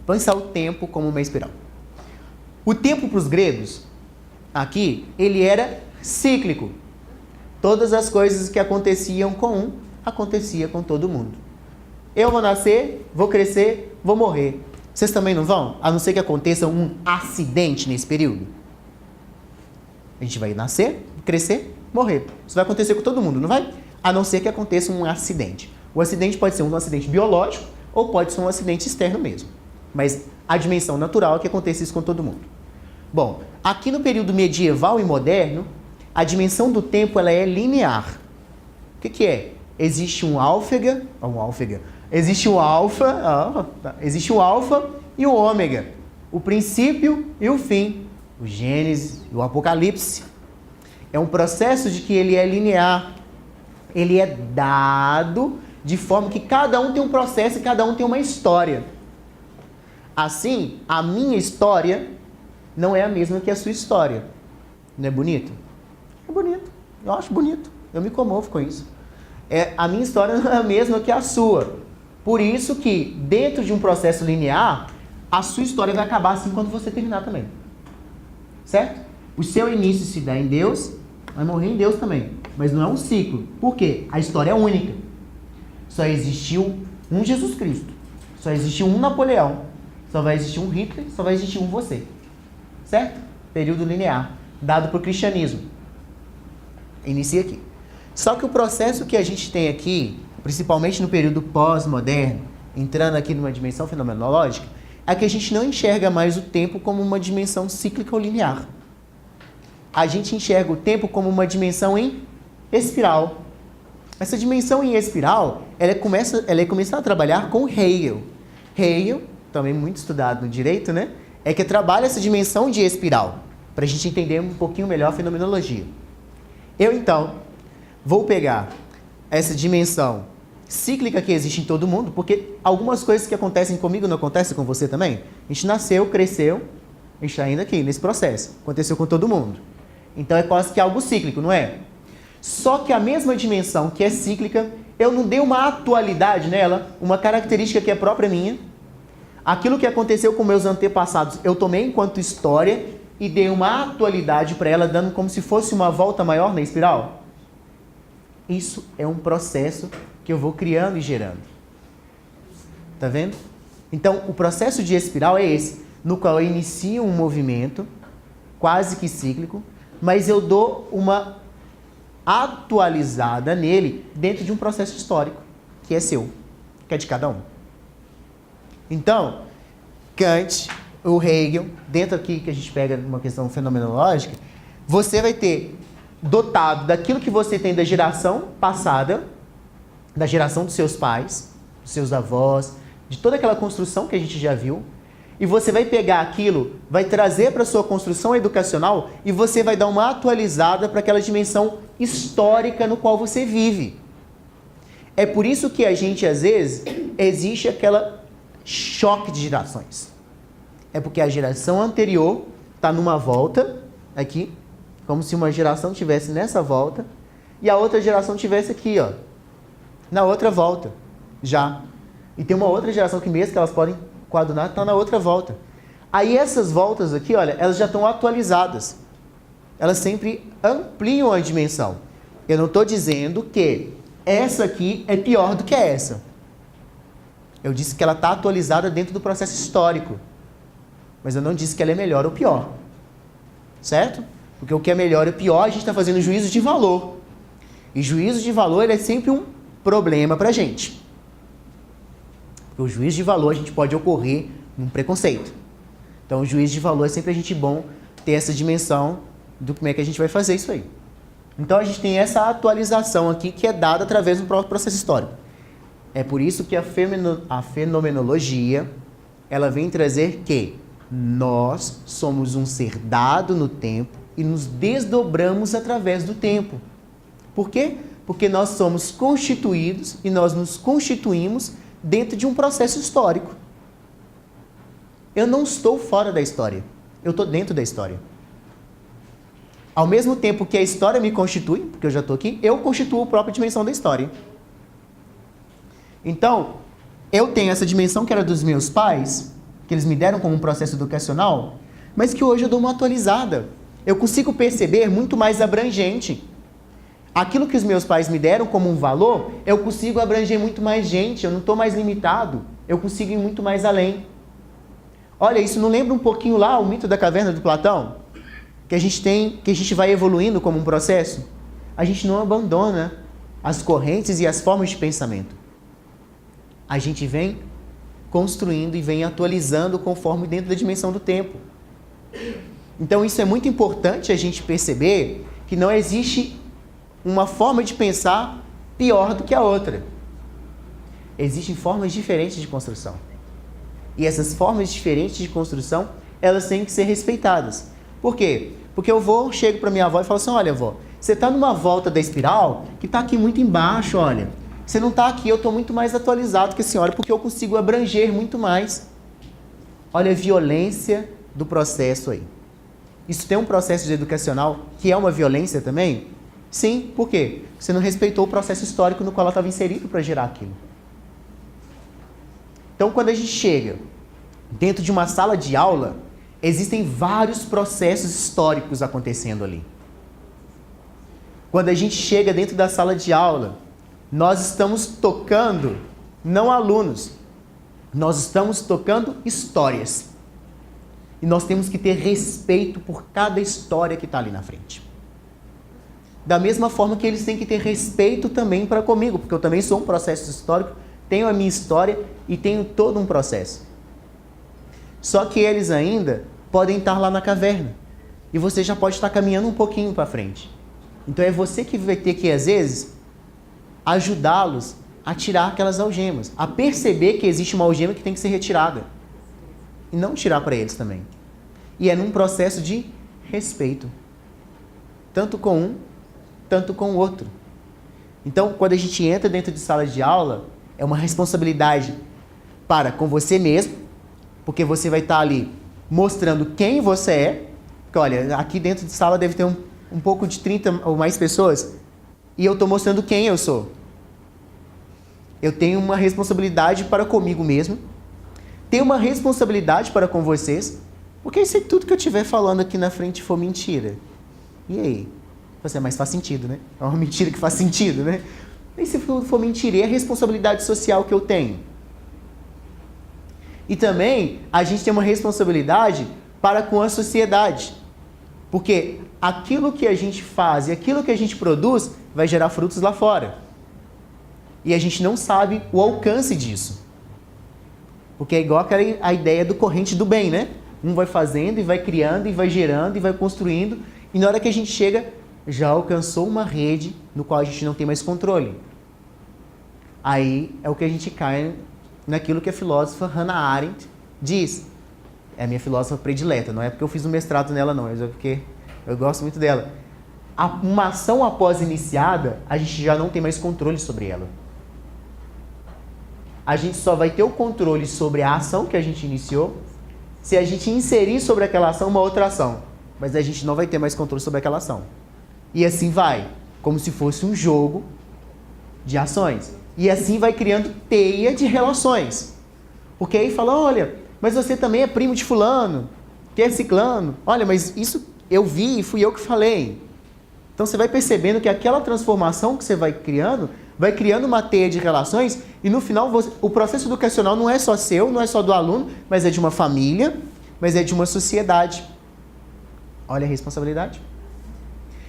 Pensar o tempo como uma espiral. O tempo para os gregos, aqui, ele era cíclico. Todas as coisas que aconteciam com um, acontecia com todo mundo. Eu vou nascer, vou crescer, vou morrer. Vocês também não vão? A não ser que aconteça um acidente nesse período. A gente vai nascer, crescer, morrer. Isso vai acontecer com todo mundo, não vai? A não ser que aconteça um acidente. O acidente pode ser um acidente biológico ou pode ser um acidente externo mesmo. Mas a dimensão natural é que aconteça isso com todo mundo. Bom, aqui no período medieval e moderno, a dimensão do tempo ela é linear. O que é? Existe um alfa, existe um alfa, existe um alfa e um ômega. O princípio e o fim. O Gênesis e o Apocalipse. É um processo de que ele é linear. Ele é dado de forma que cada um tem um processo e cada um tem uma história. Assim, a minha história não é a mesma que a sua história. Não é bonito? É bonito. Eu acho bonito. Eu me comovo com isso. A minha história não é a mesma que a sua. Por isso que, dentro de um processo linear, a sua história vai acabar assim quando você terminar também. Certo? O seu início se dá em Deus, vai morrer em Deus também. Mas não é um ciclo. Por quê? A história é única. Só existiu um Jesus Cristo. Só existiu um Napoleão. Só vai existir um Hitler. Só vai existir um você. Certo? Período linear. Dado para o cristianismo. Inicia aqui. Só que o processo que a gente tem aqui, principalmente no período pós-moderno, entrando aqui numa dimensão fenomenológica, é que a gente não enxerga mais o tempo como uma dimensão cíclica ou linear. a gente enxerga o tempo como uma dimensão em espiral. Essa dimensão em espiral, ela começa a trabalhar com Hegel. Hegel, também muito estudado no direito, né? É que trabalha essa dimensão de espiral, para a gente entender um pouquinho melhor a fenomenologia. Eu, então, vou pegar essa dimensão cíclica que existe em todo mundo, porque algumas coisas que acontecem comigo não acontecem com você também. A gente nasceu, cresceu, a gente está ainda aqui, nesse processo. Aconteceu com todo mundo. Então é quase que algo cíclico, não é? Só que a mesma dimensão que é cíclica, eu não dei uma atualidade nela, uma característica que é própria minha. Aquilo que aconteceu com meus antepassados, eu tomei enquanto história e dei uma atualidade para ela, dando como se fosse uma volta maior na espiral. Isso é um processo que eu vou criando e gerando. Tá vendo? Então, o processo de espiral é esse, no qual eu inicio um movimento quase que cíclico, mas eu dou uma atualizada nele dentro de um processo histórico, que é seu, que é de cada um. Então, Kant, o Hegel, dentro aqui que a gente pega uma questão fenomenológica, você vai ter dotado daquilo que você tem da geração passada, da geração dos seus pais, dos seus avós, de toda aquela construção que a gente já viu, e você vai pegar aquilo, vai trazer para a sua construção educacional e você vai dar uma atualizada para aquela dimensão histórica no qual você vive. É por isso que a gente, às vezes, existe aquela choque de gerações. É porque a geração anterior está numa volta, aqui, como se uma geração estivesse nessa volta, e a outra geração estivesse aqui, ó, na outra volta, já. E tem uma outra geração que mesmo que elas podem coadunar, está na outra volta. Aí essas voltas aqui, olha, elas já estão atualizadas. Elas sempre ampliam a dimensão. Eu não estou dizendo que essa aqui é pior do que essa. Eu disse que ela está atualizada dentro do processo histórico. Mas eu não disse que ela é melhor ou pior. Certo? Porque o que é melhor e pior, a gente está fazendo juízo de valor. E juízo de valor ele é sempre um problema para a gente. Porque o juízo de valor a gente pode ocorrer num preconceito. Então o juízo de valor é sempre a gente bom ter essa dimensão do como é que a gente vai fazer isso aí. Então a gente tem essa atualização aqui que é dada através do próprio processo histórico. É por isso que a fenomenologia ela vem trazer que nós somos um ser dado no tempo e nos desdobramos através do tempo. Por quê? Porque nós somos constituídos e nós nos constituímos dentro de um processo histórico. Eu não estou fora da história, eu estou dentro da história. Ao mesmo tempo que a história me constitui, porque eu já estou aqui, eu constituo a própria dimensão da história. Então, eu tenho essa dimensão que era dos meus pais, que eles me deram como um processo educacional, mas que hoje eu dou uma atualizada. Eu consigo perceber muito mais abrangente. Aquilo que os meus pais me deram como um valor, eu consigo abranger muito mais gente, eu não estou mais limitado, eu consigo ir muito mais além. Olha, isso não lembra um pouquinho lá o mito da caverna de Platão? Que a gente vai evoluindo como um processo? A gente não abandona as correntes e as formas de pensamento. A gente vem construindo e vem atualizando conforme dentro da dimensão do tempo. Então isso é muito importante a gente perceber que não existe uma forma de pensar pior do que a outra. Existem formas diferentes de construção. E essas formas diferentes de construção, elas têm que ser respeitadas. Por quê? Porque chego para minha avó e falo assim, olha, avó, você está numa volta da espiral que está aqui muito embaixo, olha. Você não está aqui, eu estou muito mais atualizado que a senhora, porque eu consigo abranger muito mais. Olha a violência do processo aí. Isso tem um processo educacional que é uma violência também? Sim, por quê? Você não respeitou o processo histórico no qual ela estava inserido para gerar aquilo. Então, quando a gente chega dentro de uma sala de aula, existem vários processos históricos acontecendo ali. Quando a gente chega dentro da sala de aula, nós estamos tocando, não alunos, nós estamos tocando histórias. E nós temos que ter respeito por cada história que está ali na frente. Da mesma forma que eles têm que ter respeito também para comigo, porque eu também sou um processo histórico, tenho a minha história e tenho todo um processo. Só que eles ainda podem estar lá na caverna. e você já pode estar caminhando um pouquinho para frente. Então é você que vai ter que, às vezes, ajudá-los a tirar aquelas algemas, a perceber que existe uma algema que tem que ser retirada. E não tirar para eles também. E é num processo de respeito. Tanto com um, tanto com o outro. Então, quando a gente entra dentro de sala de aula, é uma responsabilidade para com você mesmo, porque você vai estar ali mostrando quem você é. Porque, olha, aqui dentro de sala deve ter um pouco de 30 ou mais pessoas, e eu estou mostrando quem eu sou. Eu tenho uma responsabilidade para comigo mesmo, tenho uma responsabilidade para com vocês, porque se tudo que eu estiver falando aqui na frente for mentira, e aí? Mas faz sentido, né? É uma mentira que faz sentido, né? E se for mentira, é a responsabilidade social que eu tenho. E também a gente tem uma responsabilidade para com a sociedade, porque aquilo que a gente faz e aquilo que a gente produz vai gerar frutos lá fora. E a gente não sabe o alcance disso. Porque é igual a ideia do corrente do bem, né? Um vai fazendo e vai criando e vai gerando e vai construindo. E na hora que a gente chega, já alcançou uma rede no qual a gente não tem mais controle. Aí é o que a gente cai naquilo que a filósofa Hannah Arendt diz. É a minha filósofa predileta. Não é porque eu fiz um mestrado nela, não. É porque eu gosto muito dela. Uma ação após iniciada, a gente já não tem mais controle sobre ela. A gente só vai ter o controle sobre a ação que a gente iniciou se a gente inserir sobre aquela ação uma outra ação. Mas a gente não vai ter mais controle sobre aquela ação. E assim vai, como se fosse um jogo de ações. E assim vai criando teia de relações. Porque aí fala, olha, mas você também é primo de fulano, que é ciclano. Olha, mas isso eu vi e fui eu que falei. Então você vai percebendo que aquela transformação que você vai criando uma teia de relações e no final o processo educacional não é só seu, não é só do aluno, mas é de uma família, mas é de uma sociedade. Olha a responsabilidade.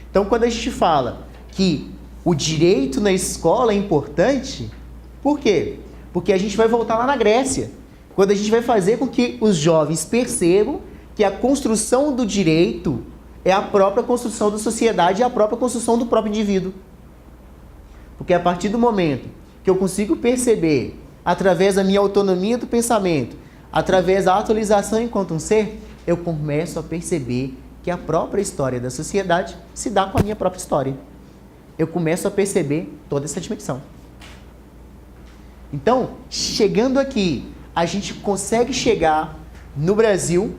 Então quando a gente fala que o direito na escola é importante, por quê? Porque a gente vai voltar lá na Grécia, quando a gente vai fazer com que os jovens percebam que a construção do direito é a própria construção da sociedade e a própria construção do próprio indivíduo. Porque a partir do momento que eu consigo perceber, através da minha autonomia do pensamento, através da atualização enquanto um ser, eu começo a perceber que a própria história da sociedade se dá com a minha própria história. Eu começo a perceber toda essa dimensão. Então, chegando aqui, a gente consegue chegar no Brasil,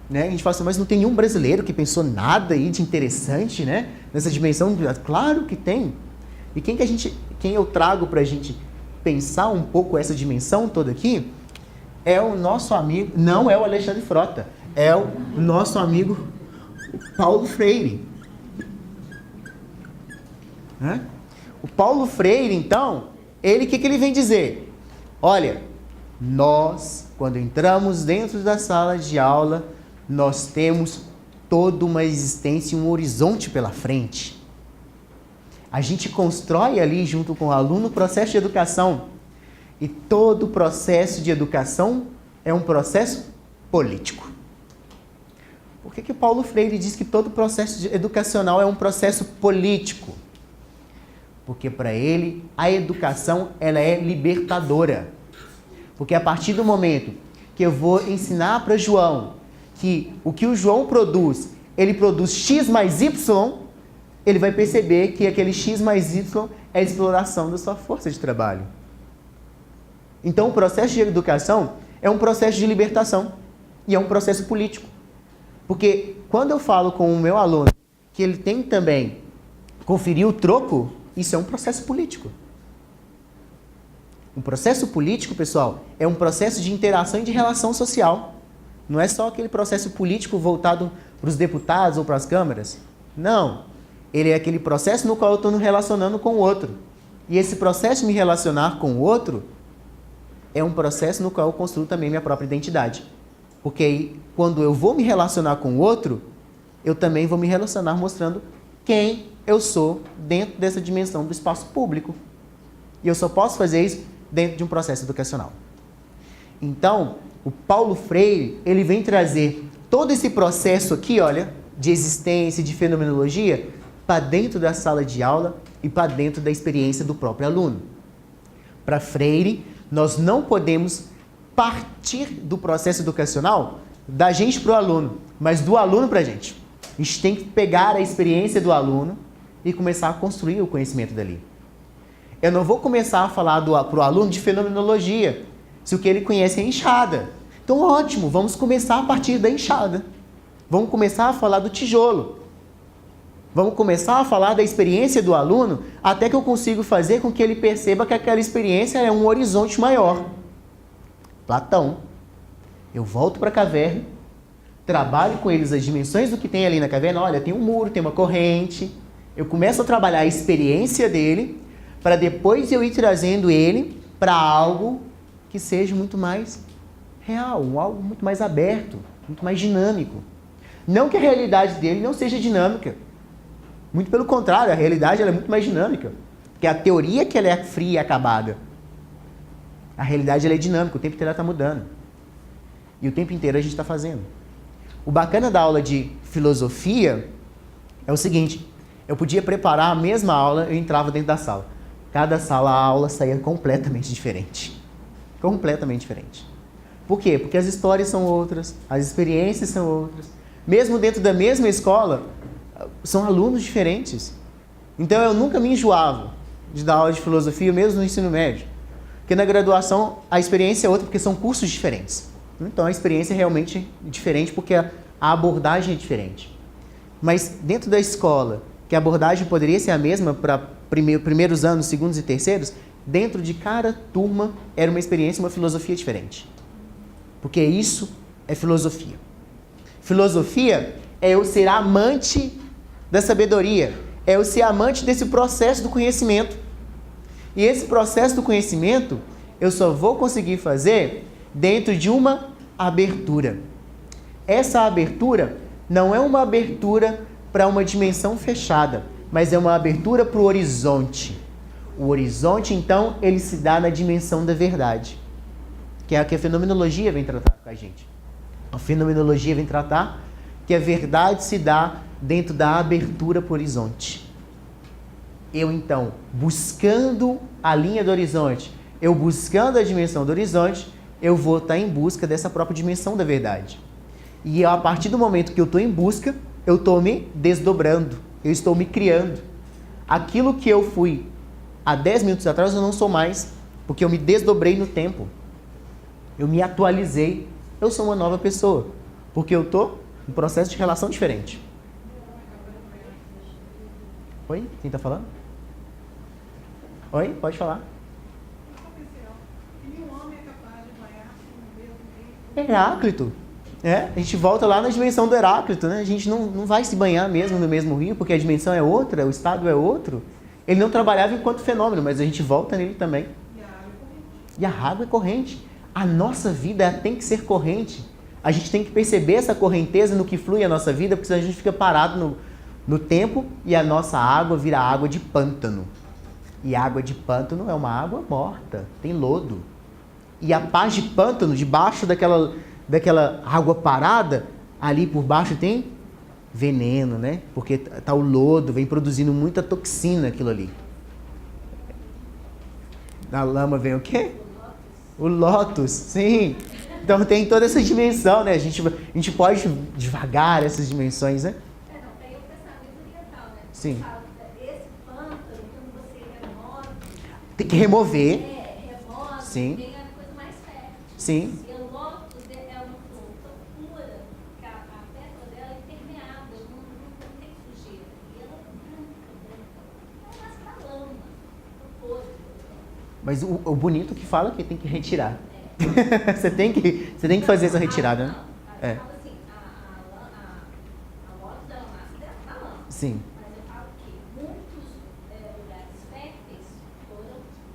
né? A gente fala assim, mas não tem nenhum brasileiro que pensou nada aí de interessante, né? Nessa dimensão. Claro que tem. E quem eu trago para a gente pensar um pouco essa dimensão toda aqui é o nosso amigo, não é o Alexandre Frota, é o nosso amigo Paulo Freire. Né? O Paulo Freire, então, o que ele vem dizer? Olha, nós, quando entramos dentro da sala de aula, nós temos toda uma existência e um horizonte pela frente. A gente constrói ali, junto com o aluno, o processo de educação. E todo processo de educação é um processo político. Por que Paulo Freire diz que todo processo educacional é um processo político? Porque para ele, a educação ela é libertadora. Porque a partir do momento que eu vou ensinar para João que o que o João produz, ele produz X mais Y, ele vai perceber que aquele X mais Y é a exploração da sua força de trabalho. Então, o processo de educação é um processo de libertação e é um processo político. Porque quando eu falo com o meu aluno que ele tem também conferir o troco, isso é um processo político. Um processo político, pessoal, é um processo de interação e de relação social. Não é só aquele processo político voltado para os deputados ou para as câmaras. Não. Ele é aquele processo no qual eu estou me relacionando com o outro. E esse processo de me relacionar com o outro é um processo no qual eu construo também minha própria identidade. Porque aí, quando eu vou me relacionar com o outro, eu também vou me relacionar mostrando quem eu sou dentro dessa dimensão do espaço público. E eu só posso fazer isso dentro de um processo educacional. Então, o Paulo Freire, ele vem trazer todo esse processo aqui, olha, de existência, de fenomenologia, para dentro da sala de aula e para dentro da experiência do próprio aluno. Para Freire, nós não podemos partir do processo educacional da gente para o aluno, mas do aluno para a gente. A gente tem que pegar a experiência do aluno e começar a construir o conhecimento dali. Eu não vou começar a falar para o aluno de fenomenologia, se o que ele conhece é enxada. Então, ótimo, vamos começar a partir da enxada. Vamos começar a falar do tijolo. Vamos começar a falar da experiência do aluno até que eu consiga fazer com que ele perceba que aquela experiência é um horizonte maior. Platão. Eu volto para a caverna, trabalho com eles as dimensões do que tem ali na caverna. Olha, tem um muro, tem uma corrente. Eu começo a trabalhar a experiência dele para depois eu ir trazendo ele para algo que seja muito mais real, algo muito mais aberto, muito mais dinâmico. Não que a realidade dele não seja dinâmica. Muito pelo contrário, a realidade ela é muito mais dinâmica. Porque a teoria que ela é fria e acabada. A realidade ela é dinâmica, o tempo inteiro ela está mudando. E o tempo inteiro a gente está fazendo. O bacana da aula de filosofia é o seguinte, eu podia preparar a mesma aula, eu entrava dentro da sala. Cada sala a aula saía completamente diferente. Completamente diferente. Por quê? Porque as histórias são outras, as experiências são outras. Mesmo dentro da mesma escola, são alunos diferentes. Então eu nunca me enjoava de dar aula de filosofia, mesmo no ensino médio. Porque na graduação a experiência é outra, porque são cursos diferentes. Então a experiência é realmente diferente, porque a abordagem é diferente. Mas dentro da escola, que a abordagem poderia ser a mesma para primeiros anos, segundos e terceiros, dentro de cada turma era uma experiência, uma filosofia diferente. Porque isso é filosofia. Filosofia é eu ser amante da sabedoria, é eu ser amante desse processo do conhecimento. E esse processo do conhecimento eu só vou conseguir fazer dentro de uma abertura. Essa abertura não é uma abertura para uma dimensão fechada, mas é uma abertura para o horizonte. O horizonte, então, ele se dá na dimensão da verdade, que é a que a fenomenologia vem tratar com a gente. A fenomenologia vem tratar que a verdade se dá dentro da abertura para o horizonte. Eu, então, buscando a linha do horizonte, eu buscando a dimensão do horizonte, eu vou estar em busca dessa própria dimensão da verdade. E a partir do momento que eu estou em busca, eu estou me desdobrando, eu estou me criando. Aquilo que eu fui há 10 minutos atrás, eu não sou mais, porque eu me desdobrei no tempo. Eu me atualizei, eu sou uma nova pessoa, porque eu estou em um processo de relação diferente. Oi? Quem está falando? Oi? Pode falar. Heráclito. A gente volta lá na dimensão do Heráclito, né? A gente não vai se banhar mesmo no mesmo rio, porque a dimensão é outra, o estado é outro. Ele não trabalhava enquanto fenômeno, mas a gente volta nele também. E a água é corrente. A nossa vida tem que ser corrente. A gente tem que perceber essa correnteza no que flui a nossa vida, porque senão a gente fica parado no tempo e a nossa água vira água de pântano. E água de pântano é uma água morta, tem lodo. E a paz de pântano, debaixo daquela água parada, ali por baixo tem veneno, né? Porque tá o lodo, vem produzindo muita toxina aquilo ali. Na lama vem o quê? O lótus, sim. Então tem toda essa dimensão, né? A gente pode devagar essas dimensões, né? Não, tem o pensamento oriental, né? Sim. Fala, esse pântano, quando você remove... Tem que remover. Remove, sim. vem a coisa mais fértil. Sim. E o lótus é uma flor tão pura, que a pétala dela é impermeável, não tem sujeira. E ela é branca. Ela nasce na lama, no podre. Mas o bonito que fala que tem que retirar. Você tem que fazer essa retirada, né? Eu falo assim, a lótus ela nasce dentro da lama. Sim. Mas eu falo que muitos lugares férteis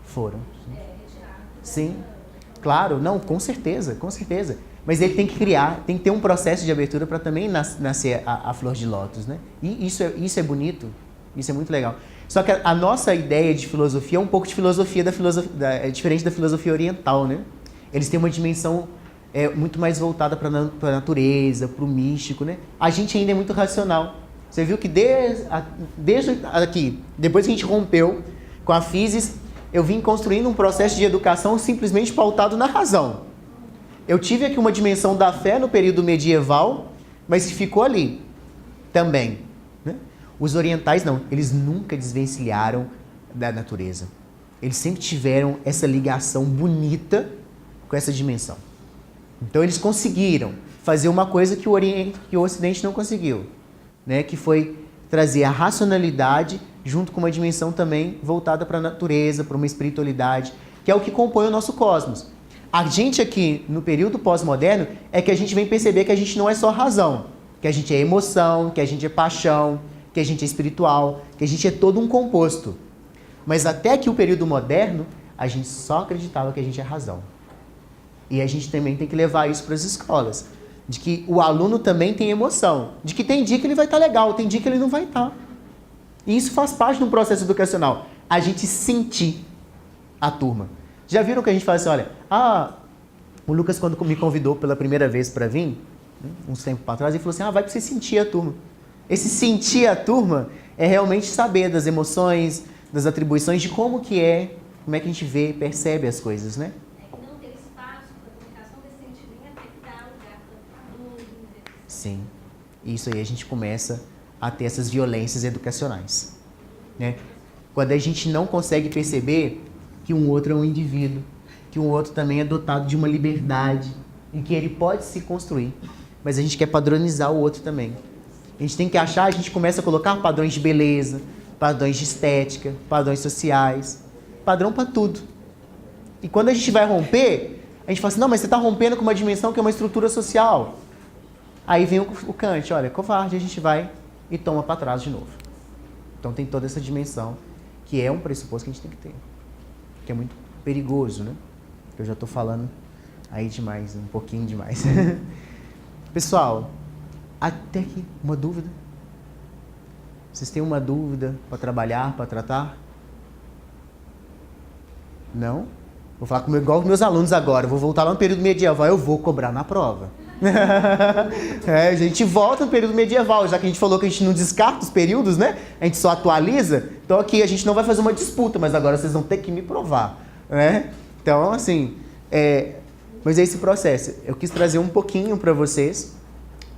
Foram. retirados. Sim. Claro, não, com certeza, com certeza. Mas ele tem que criar, tem que ter um processo de abertura para também nascer a flor de lótus, né? E isso é bonito, isso é muito legal. Só que a nossa ideia de filosofia é um pouco de filosofia é diferente da filosofia oriental, né? Eles têm uma dimensão é muito mais voltada para a natureza, para o místico, né? A gente ainda é muito racional. Você viu que desde aqui, depois que a gente rompeu com a Physis, eu vim construindo um processo de educação simplesmente pautado na razão. Eu tive aqui uma dimensão da fé no período medieval, mas que ficou ali também, né? Os orientais não, eles nunca desvencilharam da natureza. Eles sempre tiveram essa ligação bonita com essa dimensão. Então eles conseguiram fazer uma coisa que o Ocidente não conseguiu, né? Que foi trazer a racionalidade junto com uma dimensão também voltada para a natureza, para uma espiritualidade, que é o que compõe o nosso cosmos. A gente aqui, no período pós-moderno, é que a gente vem perceber que a gente não é só razão, que a gente é emoção, que a gente é paixão, que a gente é espiritual, que a gente é todo um composto. Mas até que o período moderno, a gente só acreditava que a gente é razão. E a gente também tem que levar isso para as escolas, de que o aluno também tem emoção, de que tem dia que ele vai estar legal, tem dia que ele não vai estar. E isso faz parte do processo educacional, a gente sentir a turma. Já viram que a gente fala assim, olha, o Lucas quando me convidou pela primeira vez para vir, uns tempos para trás, ele falou assim, vai para você sentir a turma. Esse sentir a turma é realmente saber das emoções, das atribuições, de como que é, como é que a gente vê, percebe as coisas, né? Não ter espaço para a comunicação desse sentimento, é que dá lugar para tudo. Sim. Isso aí a gente começa a ter essas violências educacionais, né? Quando a gente não consegue perceber que um outro é um indivíduo, que um outro também é dotado de uma liberdade, em que ele pode se construir, mas a gente quer padronizar o outro também. A gente tem que achar, a gente começa a colocar padrões de beleza, padrões de estética, padrões sociais, padrão para tudo. E quando a gente vai romper, a gente fala assim, não, mas você está rompendo com uma dimensão que é uma estrutura social. Aí vem o Kant, olha, covarde, a gente vai e toma para trás de novo. Então tem toda essa dimensão, que é um pressuposto que a gente tem que ter, que é muito perigoso, né? Eu já estou falando aí demais, um pouquinho demais. Pessoal, até aqui, uma dúvida? Vocês têm uma dúvida para trabalhar, para tratar? Não? Vou falar igual com meus alunos agora. Eu vou voltar lá no período medieval, eu vou cobrar na prova. A gente volta no período medieval, já que a gente falou que a gente não descarta os períodos, né? A gente só atualiza. Então aqui a gente não vai fazer uma disputa, mas agora vocês vão ter que me provar, né? Então, assim, mas é esse processo. Eu quis trazer um pouquinho para vocês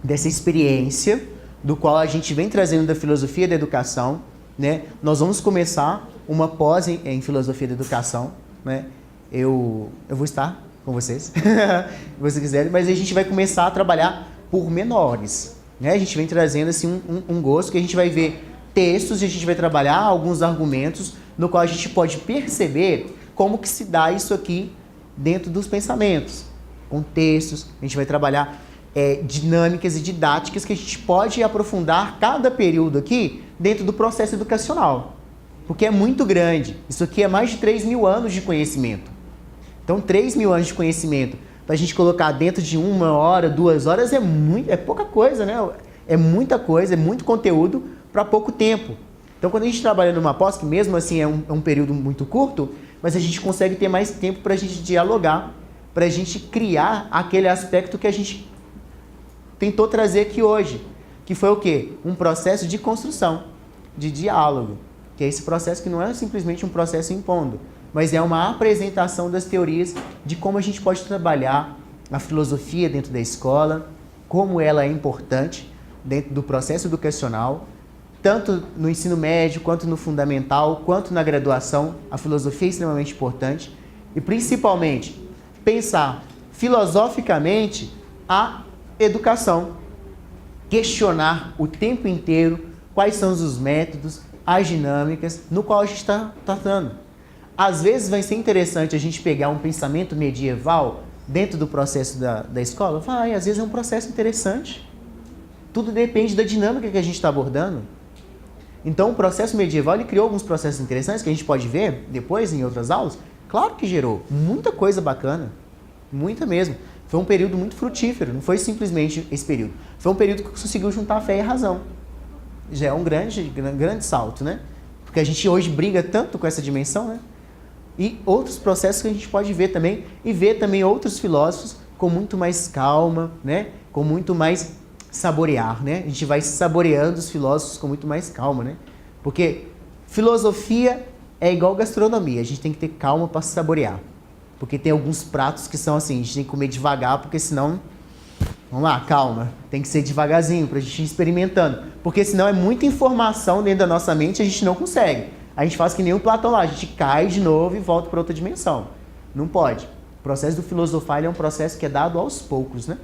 dessa experiência do qual a gente vem trazendo da filosofia da educação, né? Nós vamos começar uma pós em filosofia da educação, né? Eu vou estar com vocês, se vocês quiserem, mas a gente vai começar a trabalhar por menores, né? A gente vem trazendo assim um gosto que a gente vai ver textos e a gente vai trabalhar alguns argumentos no qual a gente pode perceber como que se dá isso aqui dentro dos pensamentos, com textos, a gente vai trabalhar dinâmicas e didáticas que a gente pode aprofundar cada período aqui dentro do processo educacional, porque é muito grande. Isso aqui é mais de 3.000 anos de conhecimento. Então, 3.000 anos de conhecimento, para a gente colocar dentro de 1 hora, 2 horas, é pouca coisa, né? É muita coisa, é muito conteúdo para pouco tempo. Então, quando a gente trabalha numa pós, que mesmo assim é um período muito curto, mas a gente consegue ter mais tempo para a gente dialogar, para a gente criar aquele aspecto que a gente tentou trazer aqui hoje, que foi o quê? Um processo de construção, de diálogo, que é esse processo que não é simplesmente um processo impondo, mas é uma apresentação das teorias de como a gente pode trabalhar a filosofia dentro da escola, como ela é importante dentro do processo educacional, tanto no ensino médio, quanto no fundamental, quanto na graduação. A filosofia é extremamente importante e, principalmente, pensar filosoficamente a educação, questionar o tempo inteiro quais são os métodos, as dinâmicas no qual a gente está tratando. Às vezes vai ser interessante a gente pegar um pensamento medieval dentro do processo da escola. Vai, às vezes é um processo interessante. Tudo depende da dinâmica que a gente está abordando. Então o processo medieval ele criou alguns processos interessantes que a gente pode ver depois em outras aulas. Claro que gerou muita coisa bacana, muita mesmo. Foi um período muito frutífero, não foi simplesmente esse período. Foi um período que conseguiu juntar a fé e a razão. Já é um grande salto, né? Porque a gente hoje briga tanto com essa dimensão, né? E outros processos que a gente pode ver também, e ver também outros filósofos com muito mais calma, né? Com muito mais saborear, né? A gente vai saboreando os filósofos com muito mais calma, né? Porque filosofia é igual gastronomia, a gente tem que ter calma para saborear. Porque tem alguns pratos que são assim, a gente tem que comer devagar, porque senão... Vamos lá, calma. Tem que ser devagarzinho para a gente ir experimentando. Porque senão é muita informação dentro da nossa mente e a gente não consegue. A gente faz que nem o Platão lá, a gente cai de novo e volta para outra dimensão. Não pode. O processo do filosofar é um processo que é dado aos poucos, né?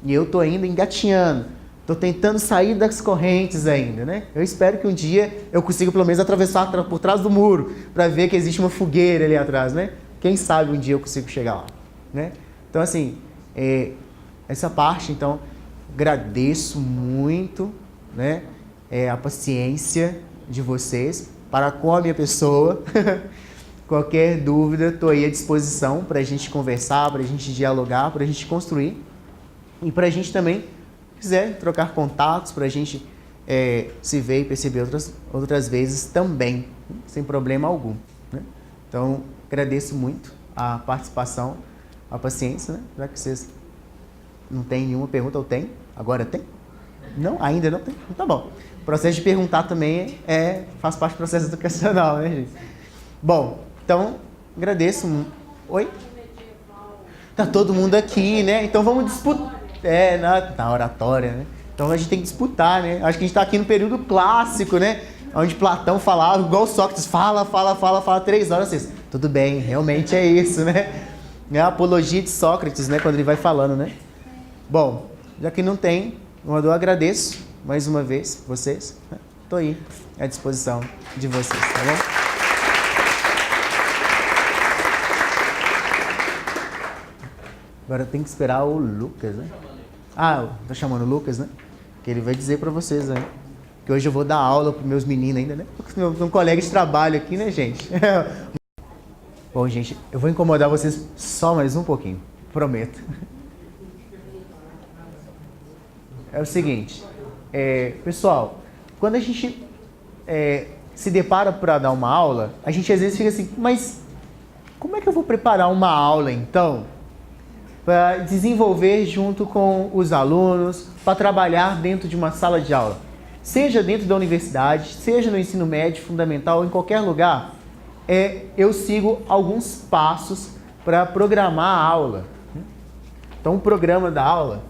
E eu estou ainda engatinhando. Estou tentando sair das correntes ainda, né? Eu espero que um dia eu consiga pelo menos atravessar por trás do muro para ver que existe uma fogueira ali atrás, né? Quem sabe um dia eu consigo chegar lá, né? Então, assim, essa parte, então, agradeço muito, né? A paciência de vocês para com a minha pessoa. Qualquer dúvida, estou aí à disposição para a gente conversar, para a gente dialogar, para a gente construir. E para a gente também, se quiser, trocar contatos, para a gente se ver e perceber outras vezes também, sem problema algum, né? Então, agradeço muito a participação, a paciência, né? Já que vocês não têm nenhuma pergunta, ou tem? Agora tem? Não? Ainda não tem? Então, tá bom. O processo de perguntar também faz parte do processo educacional, né, gente? Bom, então, agradeço. Oi? Tá todo mundo aqui, né? Então vamos disputar. Na oratória, né? Então a gente tem que disputar, né? Acho que a gente está aqui no período clássico, né? Onde Platão falava, igual Sócrates, fala 3 horas. Assim, tudo bem, realmente é isso, né? É a apologia de Sócrates, né? Quando ele vai falando, né? Bom, já que não tem, eu agradeço mais uma vez vocês. Estou aí à disposição de vocês, tá bom? Agora tem que esperar o Lucas, né? Tô chamando o Lucas, né? Que ele vai dizer para vocês, né? Que hoje eu vou dar aula para meus meninos ainda, né? Um colega de trabalho aqui, né, gente? Bom, gente, eu vou incomodar vocês só mais um pouquinho, prometo. É o seguinte, pessoal, quando a gente se depara para dar uma aula, a gente às vezes fica assim, mas como é que eu vou preparar uma aula, então? Para desenvolver junto com os alunos, para trabalhar dentro de uma sala de aula. Seja dentro da universidade, seja no ensino médio, fundamental, em qualquer lugar, eu sigo alguns passos para programar a aula. Então, o programa da aula...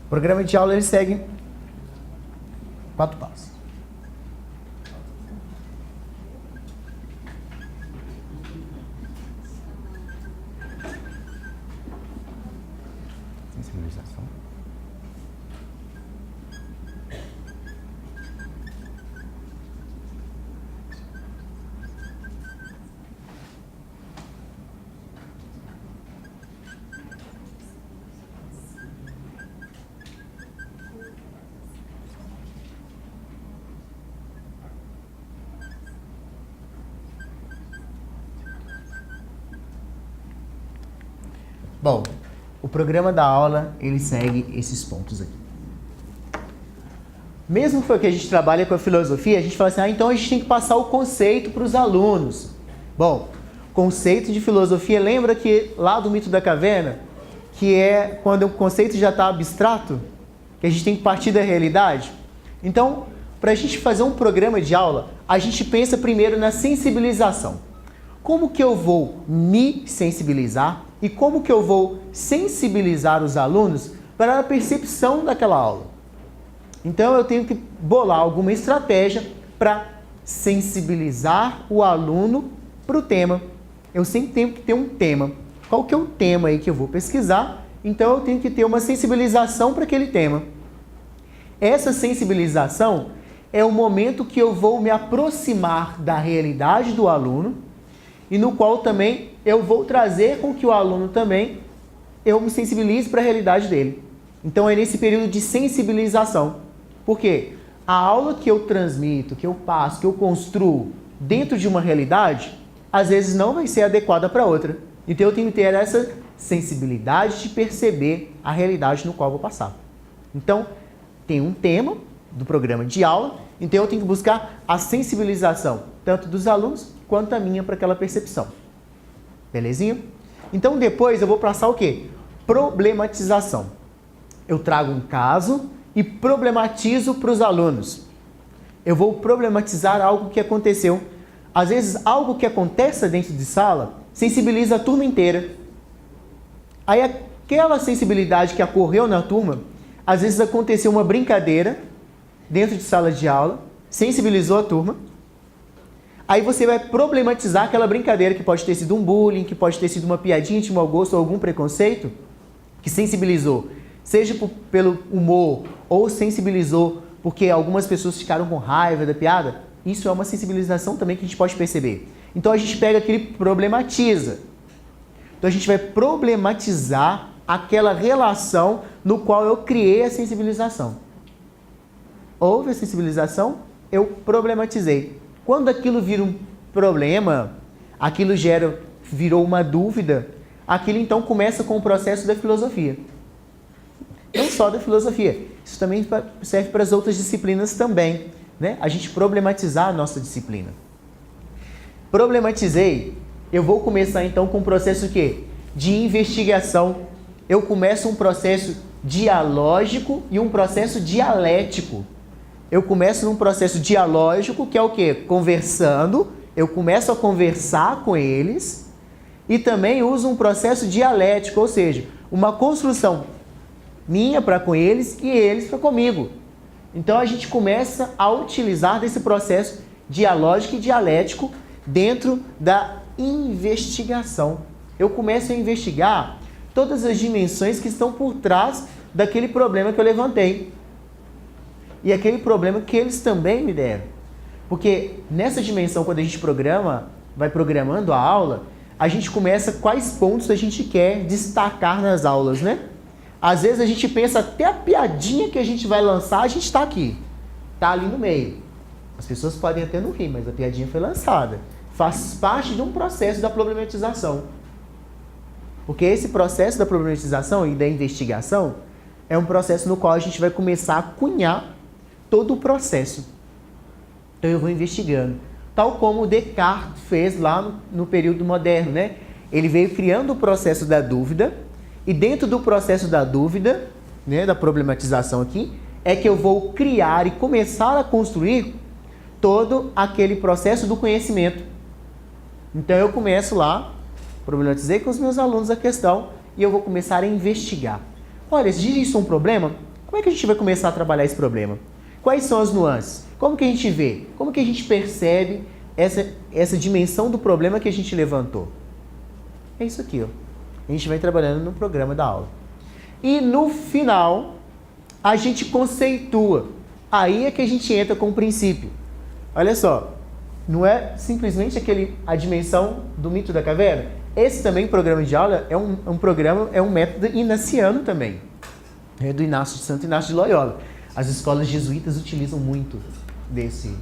O programa de aula ele segue 4 passos. Sensibilização. Bom, o programa da aula, ele segue esses pontos aqui. Mesmo que a gente trabalha com a filosofia, a gente fala assim, então a gente tem que passar o conceito para os alunos. Bom, conceito de filosofia, lembra que lá do mito da caverna, que é quando o conceito já está abstrato, que a gente tem que partir da realidade? Então, para a gente fazer um programa de aula, a gente pensa primeiro na sensibilização. Como que eu vou me sensibilizar e como que eu vou sensibilizar os alunos para a percepção daquela aula? Então, eu tenho que bolar alguma estratégia para sensibilizar o aluno para o tema. Eu sempre tenho que ter um tema. Qual que é o tema aí que eu vou pesquisar? Então, eu tenho que ter uma sensibilização para aquele tema. Essa sensibilização é o momento que eu vou me aproximar da realidade do aluno e no qual também eu vou trazer com que o aluno também eu me sensibilize para a realidade dele. Então é nesse período de sensibilização. Por quê? A aula que eu transmito, que eu passo, que eu construo dentro de uma realidade, às vezes não vai ser adequada para outra. Então eu tenho que ter essa sensibilidade de perceber a realidade no qual eu vou passar. Então, tem um tema, do programa de aula, então eu tenho que buscar a sensibilização, tanto dos alunos quanto a minha para aquela percepção. Belezinha? Então depois eu vou passar o quê? Problematização. Eu trago um caso e problematizo para os alunos. Eu vou problematizar algo que aconteceu. Às vezes algo que acontece dentro de sala sensibiliza a turma inteira. Aí aquela sensibilidade que ocorreu na turma, às vezes aconteceu uma brincadeira dentro de sala de aula, sensibilizou a turma. Aí você vai problematizar aquela brincadeira que pode ter sido um bullying, que pode ter sido uma piadinha de mau gosto ou algum preconceito, que sensibilizou, seja pelo humor ou sensibilizou porque algumas pessoas ficaram com raiva da piada. Isso é uma sensibilização também que a gente pode perceber. Então a gente pega aquele problematiza. Então a gente vai problematizar aquela relação no qual eu criei a sensibilização. Houve a sensibilização, eu problematizei. Quando aquilo vira um problema, aquilo virou uma dúvida, aquilo então começa com o processo da filosofia. Não só da filosofia, isso também serve para as outras disciplinas também, né? A gente problematizar a nossa disciplina. Problematizei, eu vou começar então com um processo o quê? De investigação. Eu começo um processo dialógico e um processo dialético. Eu começo num processo dialógico, que é o quê? Conversando, eu começo a conversar com eles e também uso um processo dialético, ou seja, uma construção minha para com eles e eles para comigo. Então a gente começa a utilizar desse processo dialógico e dialético dentro da investigação. Eu começo a investigar todas as dimensões que estão por trás daquele problema que eu levantei. E aquele problema que eles também me deram. Porque nessa dimensão, quando a gente vai programando a aula, a gente começa quais pontos a gente quer destacar nas aulas, né? Às vezes a gente pensa até a piadinha que a gente vai lançar, a gente está aqui. Está ali no meio. As pessoas podem até não rir, mas a piadinha foi lançada. Faz parte de um processo da problematização. Porque esse processo da problematização e da investigação é um processo no qual a gente vai começar a cunhar todo o processo. Então eu vou investigando. Tal como Descartes fez lá no período moderno, né? Ele veio criando o processo da dúvida e dentro do processo da dúvida, né, da problematização aqui, é que eu vou criar e começar a construir todo aquele processo do conhecimento. Então eu começo lá, problematizei com os meus alunos a questão e eu vou começar a investigar. Olha, se isso é um problema, como é que a gente vai começar a trabalhar esse problema? Quais são as nuances? Como que a gente vê? Como que a gente percebe essa dimensão do problema que a gente levantou? É isso aqui, ó. A gente vai trabalhando no programa da aula. E no final, a gente conceitua. Aí é que a gente entra com o princípio. Olha só, não é simplesmente a dimensão do mito da caverna? Esse também, programa de aula, é um método inaciano também. É do Inácio, de Santo Inácio de Loyola. As escolas jesuítas utilizam muito desse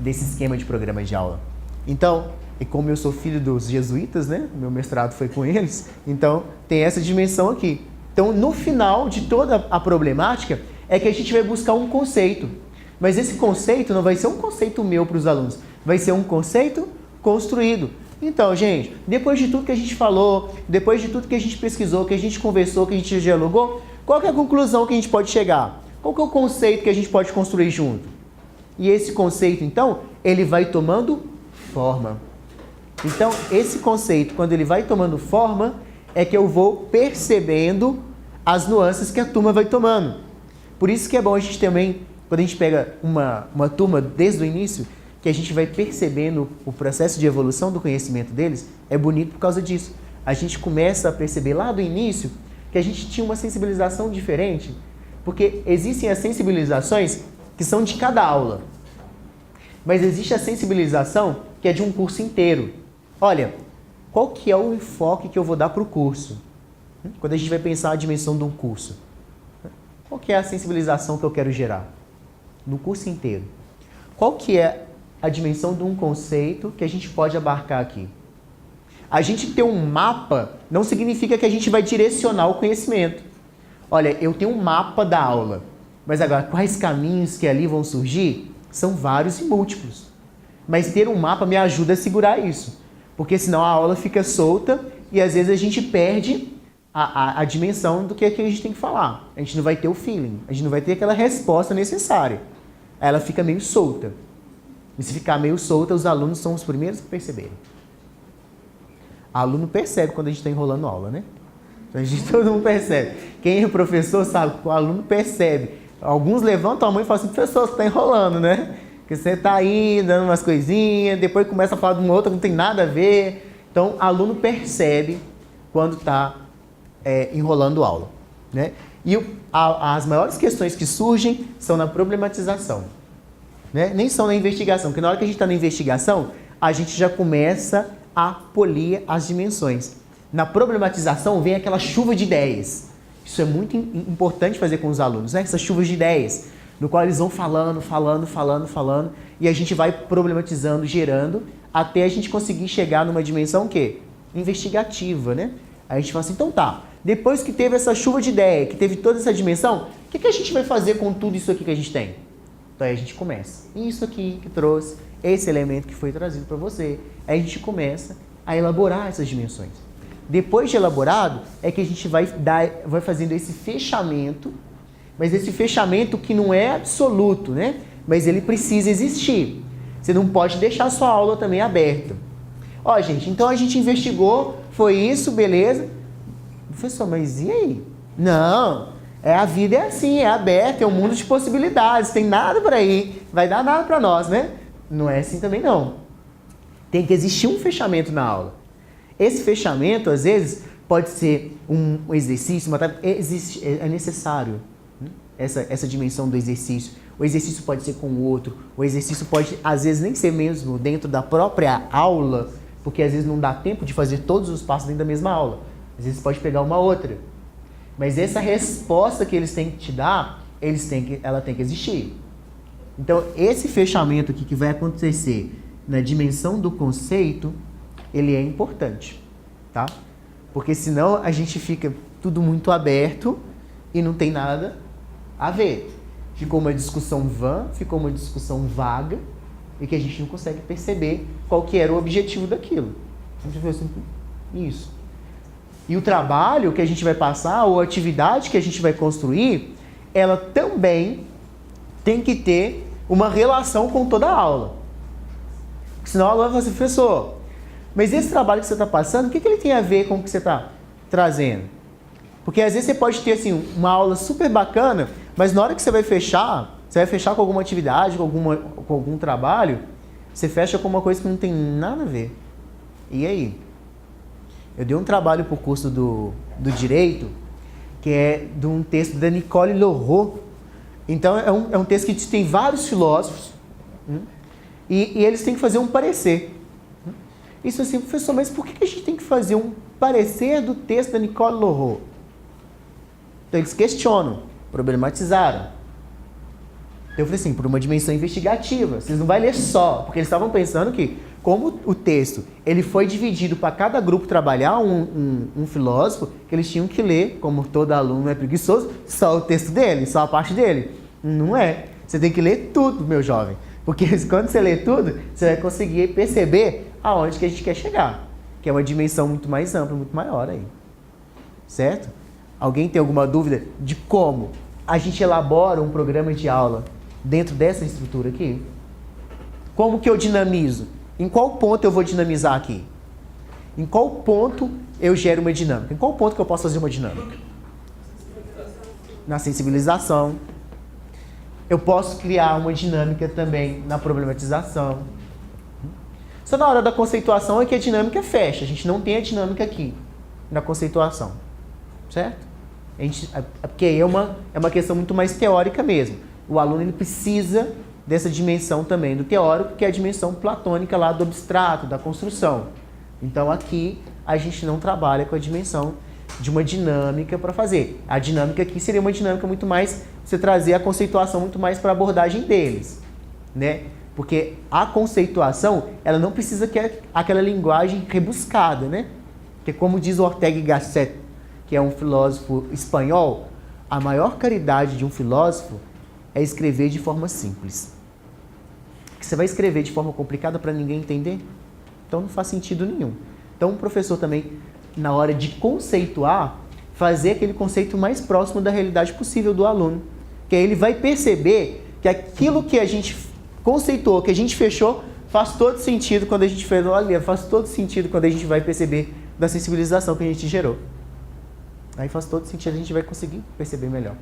esquema de programa de aula. Então, e como eu sou filho dos jesuítas, né? Meu mestrado foi com eles, então tem essa dimensão aqui. Então, no final de toda a problemática, é que a gente vai buscar um conceito. Mas esse conceito não vai ser um conceito meu para os alunos, vai ser um conceito construído. Então, gente, depois de tudo que a gente falou, depois de tudo que a gente pesquisou, que a gente conversou, que a gente dialogou, qual que é a conclusão que a gente pode chegar? Qual que é o conceito que a gente pode construir junto? E esse conceito, então, ele vai tomando forma. Então, esse conceito, quando ele vai tomando forma, é que eu vou percebendo as nuances que a turma vai tomando. Por isso que é bom a gente também, quando a gente pega uma turma desde o início, que a gente vai percebendo o processo de evolução do conhecimento deles, é bonito por causa disso. A gente começa a perceber lá do início que a gente tinha uma sensibilização diferente, porque existem as sensibilizações que são de cada aula, mas existe a sensibilização que é de um curso inteiro. Olha, qual que é o enfoque que eu vou dar para o curso? Quando a gente vai pensar a dimensão de um curso. Qual que é a sensibilização que eu quero gerar? No curso inteiro. Qual que é a dimensão de um conceito que a gente pode abarcar aqui? A gente ter um mapa não significa que a gente vai direcionar o conhecimento. Olha, eu tenho um mapa da aula. Mas agora, quais caminhos que ali vão surgir? São vários e múltiplos. Mas ter um mapa me ajuda a segurar isso. Porque senão a aula fica solta e às vezes a gente perde a dimensão do que a gente tem que falar. A gente não vai ter o feeling, a gente não vai ter aquela resposta necessária. Ela fica meio solta. E se ficar meio solta, os alunos são os primeiros a perceberem. O aluno percebe quando a gente está enrolando aula, né? Então, todo mundo percebe. Quem é professor sabe que o aluno percebe. Alguns levantam a mão e falam assim, professor, você está enrolando, né? Porque você está aí dando umas coisinhas, depois começa a falar de uma outra que não tem nada a ver. Então, o aluno percebe quando está enrolando aula, né? E as maiores questões que surgem são na problematização, né? Nem são na investigação, porque na hora que a gente está na investigação, a gente já começa a polir as dimensões. Na problematização vem aquela chuva de ideias. Isso é muito importante fazer com os alunos, né? Essas chuvas de ideias, no qual eles vão falando, e a gente vai problematizando, gerando, até a gente conseguir chegar numa dimensão o quê? Investigativa, né? Aí a gente fala assim, então tá, depois que teve essa chuva de ideia, que teve toda essa dimensão, o que a gente vai fazer com tudo isso aqui que a gente tem? Então aí a gente começa. Isso aqui que trouxe, esse elemento que foi trazido para você. Aí a gente começa a elaborar essas dimensões. Depois de elaborado, é que a gente vai fazendo esse fechamento, mas esse fechamento que não é absoluto, né? Mas ele precisa existir. Você não pode deixar a sua aula também aberta. Ó, gente, então a gente investigou, foi isso, beleza? Professor, mas e aí? Não, a vida é assim, é aberta, é um mundo de possibilidades, tem nada por aí, vai dar nada para nós, né? Não é assim também não. Tem que existir um fechamento na aula. Esse fechamento, às vezes, pode ser um exercício, é necessário, né? Essa dimensão do exercício. O exercício pode ser com o outro, o exercício pode, às vezes, nem ser mesmo dentro da própria aula, porque às vezes não dá tempo de fazer todos os passos dentro da mesma aula. Às vezes pode pegar uma outra. Mas essa resposta que eles têm que te dar, ela tem que existir. Então, esse fechamento aqui que vai acontecer na dimensão do conceito, ele é importante, tá? Porque senão a gente fica tudo muito aberto e não tem nada a ver. Ficou uma discussão vã, ficou uma discussão vaga e que a gente não consegue perceber qual que era o objetivo daquilo. A gente vê assim, isso. E o trabalho que a gente vai passar, ou a atividade que a gente vai construir, ela também tem que ter uma relação com toda a aula. Porque senão a aula vai falar assim, professor, mas esse trabalho que você está passando, o que ele tem a ver com o que você está trazendo? Porque às vezes você pode ter assim, uma aula super bacana, mas na hora que você vai fechar com alguma atividade, com algum trabalho, você fecha com uma coisa que não tem nada a ver. E aí? Eu dei um trabalho para o curso do Direito, que é de um texto da Nicole Leroux. Então, é um texto que tem vários filósofos, e eles têm que fazer um parecer. Isso assim, professor, mas por que a gente tem que fazer um parecer do texto da Nicole Leroux? Então, eles questionam, problematizaram. Então, eu falei assim, por uma dimensão investigativa. Vocês não vão ler só, porque eles estavam pensando que, como o texto ele foi dividido para cada grupo trabalhar um filósofo, que eles tinham que ler, como todo aluno é preguiçoso, só o texto dele, só a parte dele. Não é. Você tem que ler tudo, meu jovem. Porque quando você lê tudo, você vai conseguir perceber aonde que a gente quer chegar. Que é uma dimensão muito mais ampla, muito maior aí. Certo? Alguém tem alguma dúvida de como a gente elabora um programa de aula dentro dessa estrutura aqui? Como que eu dinamizo? Em qual ponto eu vou dinamizar aqui? Em qual ponto eu gero uma dinâmica? Em qual ponto que eu posso fazer uma dinâmica? Na sensibilização. Eu posso criar uma dinâmica também na problematização. Só na hora da conceituação é que a dinâmica fecha. A gente não tem a dinâmica aqui, na conceituação. Certo? Porque aí é uma questão muito mais teórica mesmo. O aluno ele precisa dessa dimensão também do teórico, que é a dimensão platônica lá do abstrato, da construção. Então aqui a gente não trabalha com a dimensão de uma dinâmica para fazer. A dinâmica aqui seria uma dinâmica muito mais, você trazer a conceituação muito mais para a abordagem deles, né? Porque a conceituação, ela não precisa ter aquela linguagem rebuscada, né? Porque como diz o Ortega y Gasset, que é um filósofo espanhol, a maior caridade de um filósofo é escrever de forma simples. Porque você vai escrever de forma complicada para ninguém entender? Então não faz sentido nenhum. Então o professor também, na hora de conceituar, fazer aquele conceito mais próximo da realidade possível do aluno. Que aí ele vai perceber que aquilo que a gente conceituou, que a gente fechou, faz todo sentido quando a gente fez, olha, faz todo sentido quando a gente vai perceber da sensibilização que a gente gerou. Aí faz todo sentido, a gente vai conseguir perceber melhor.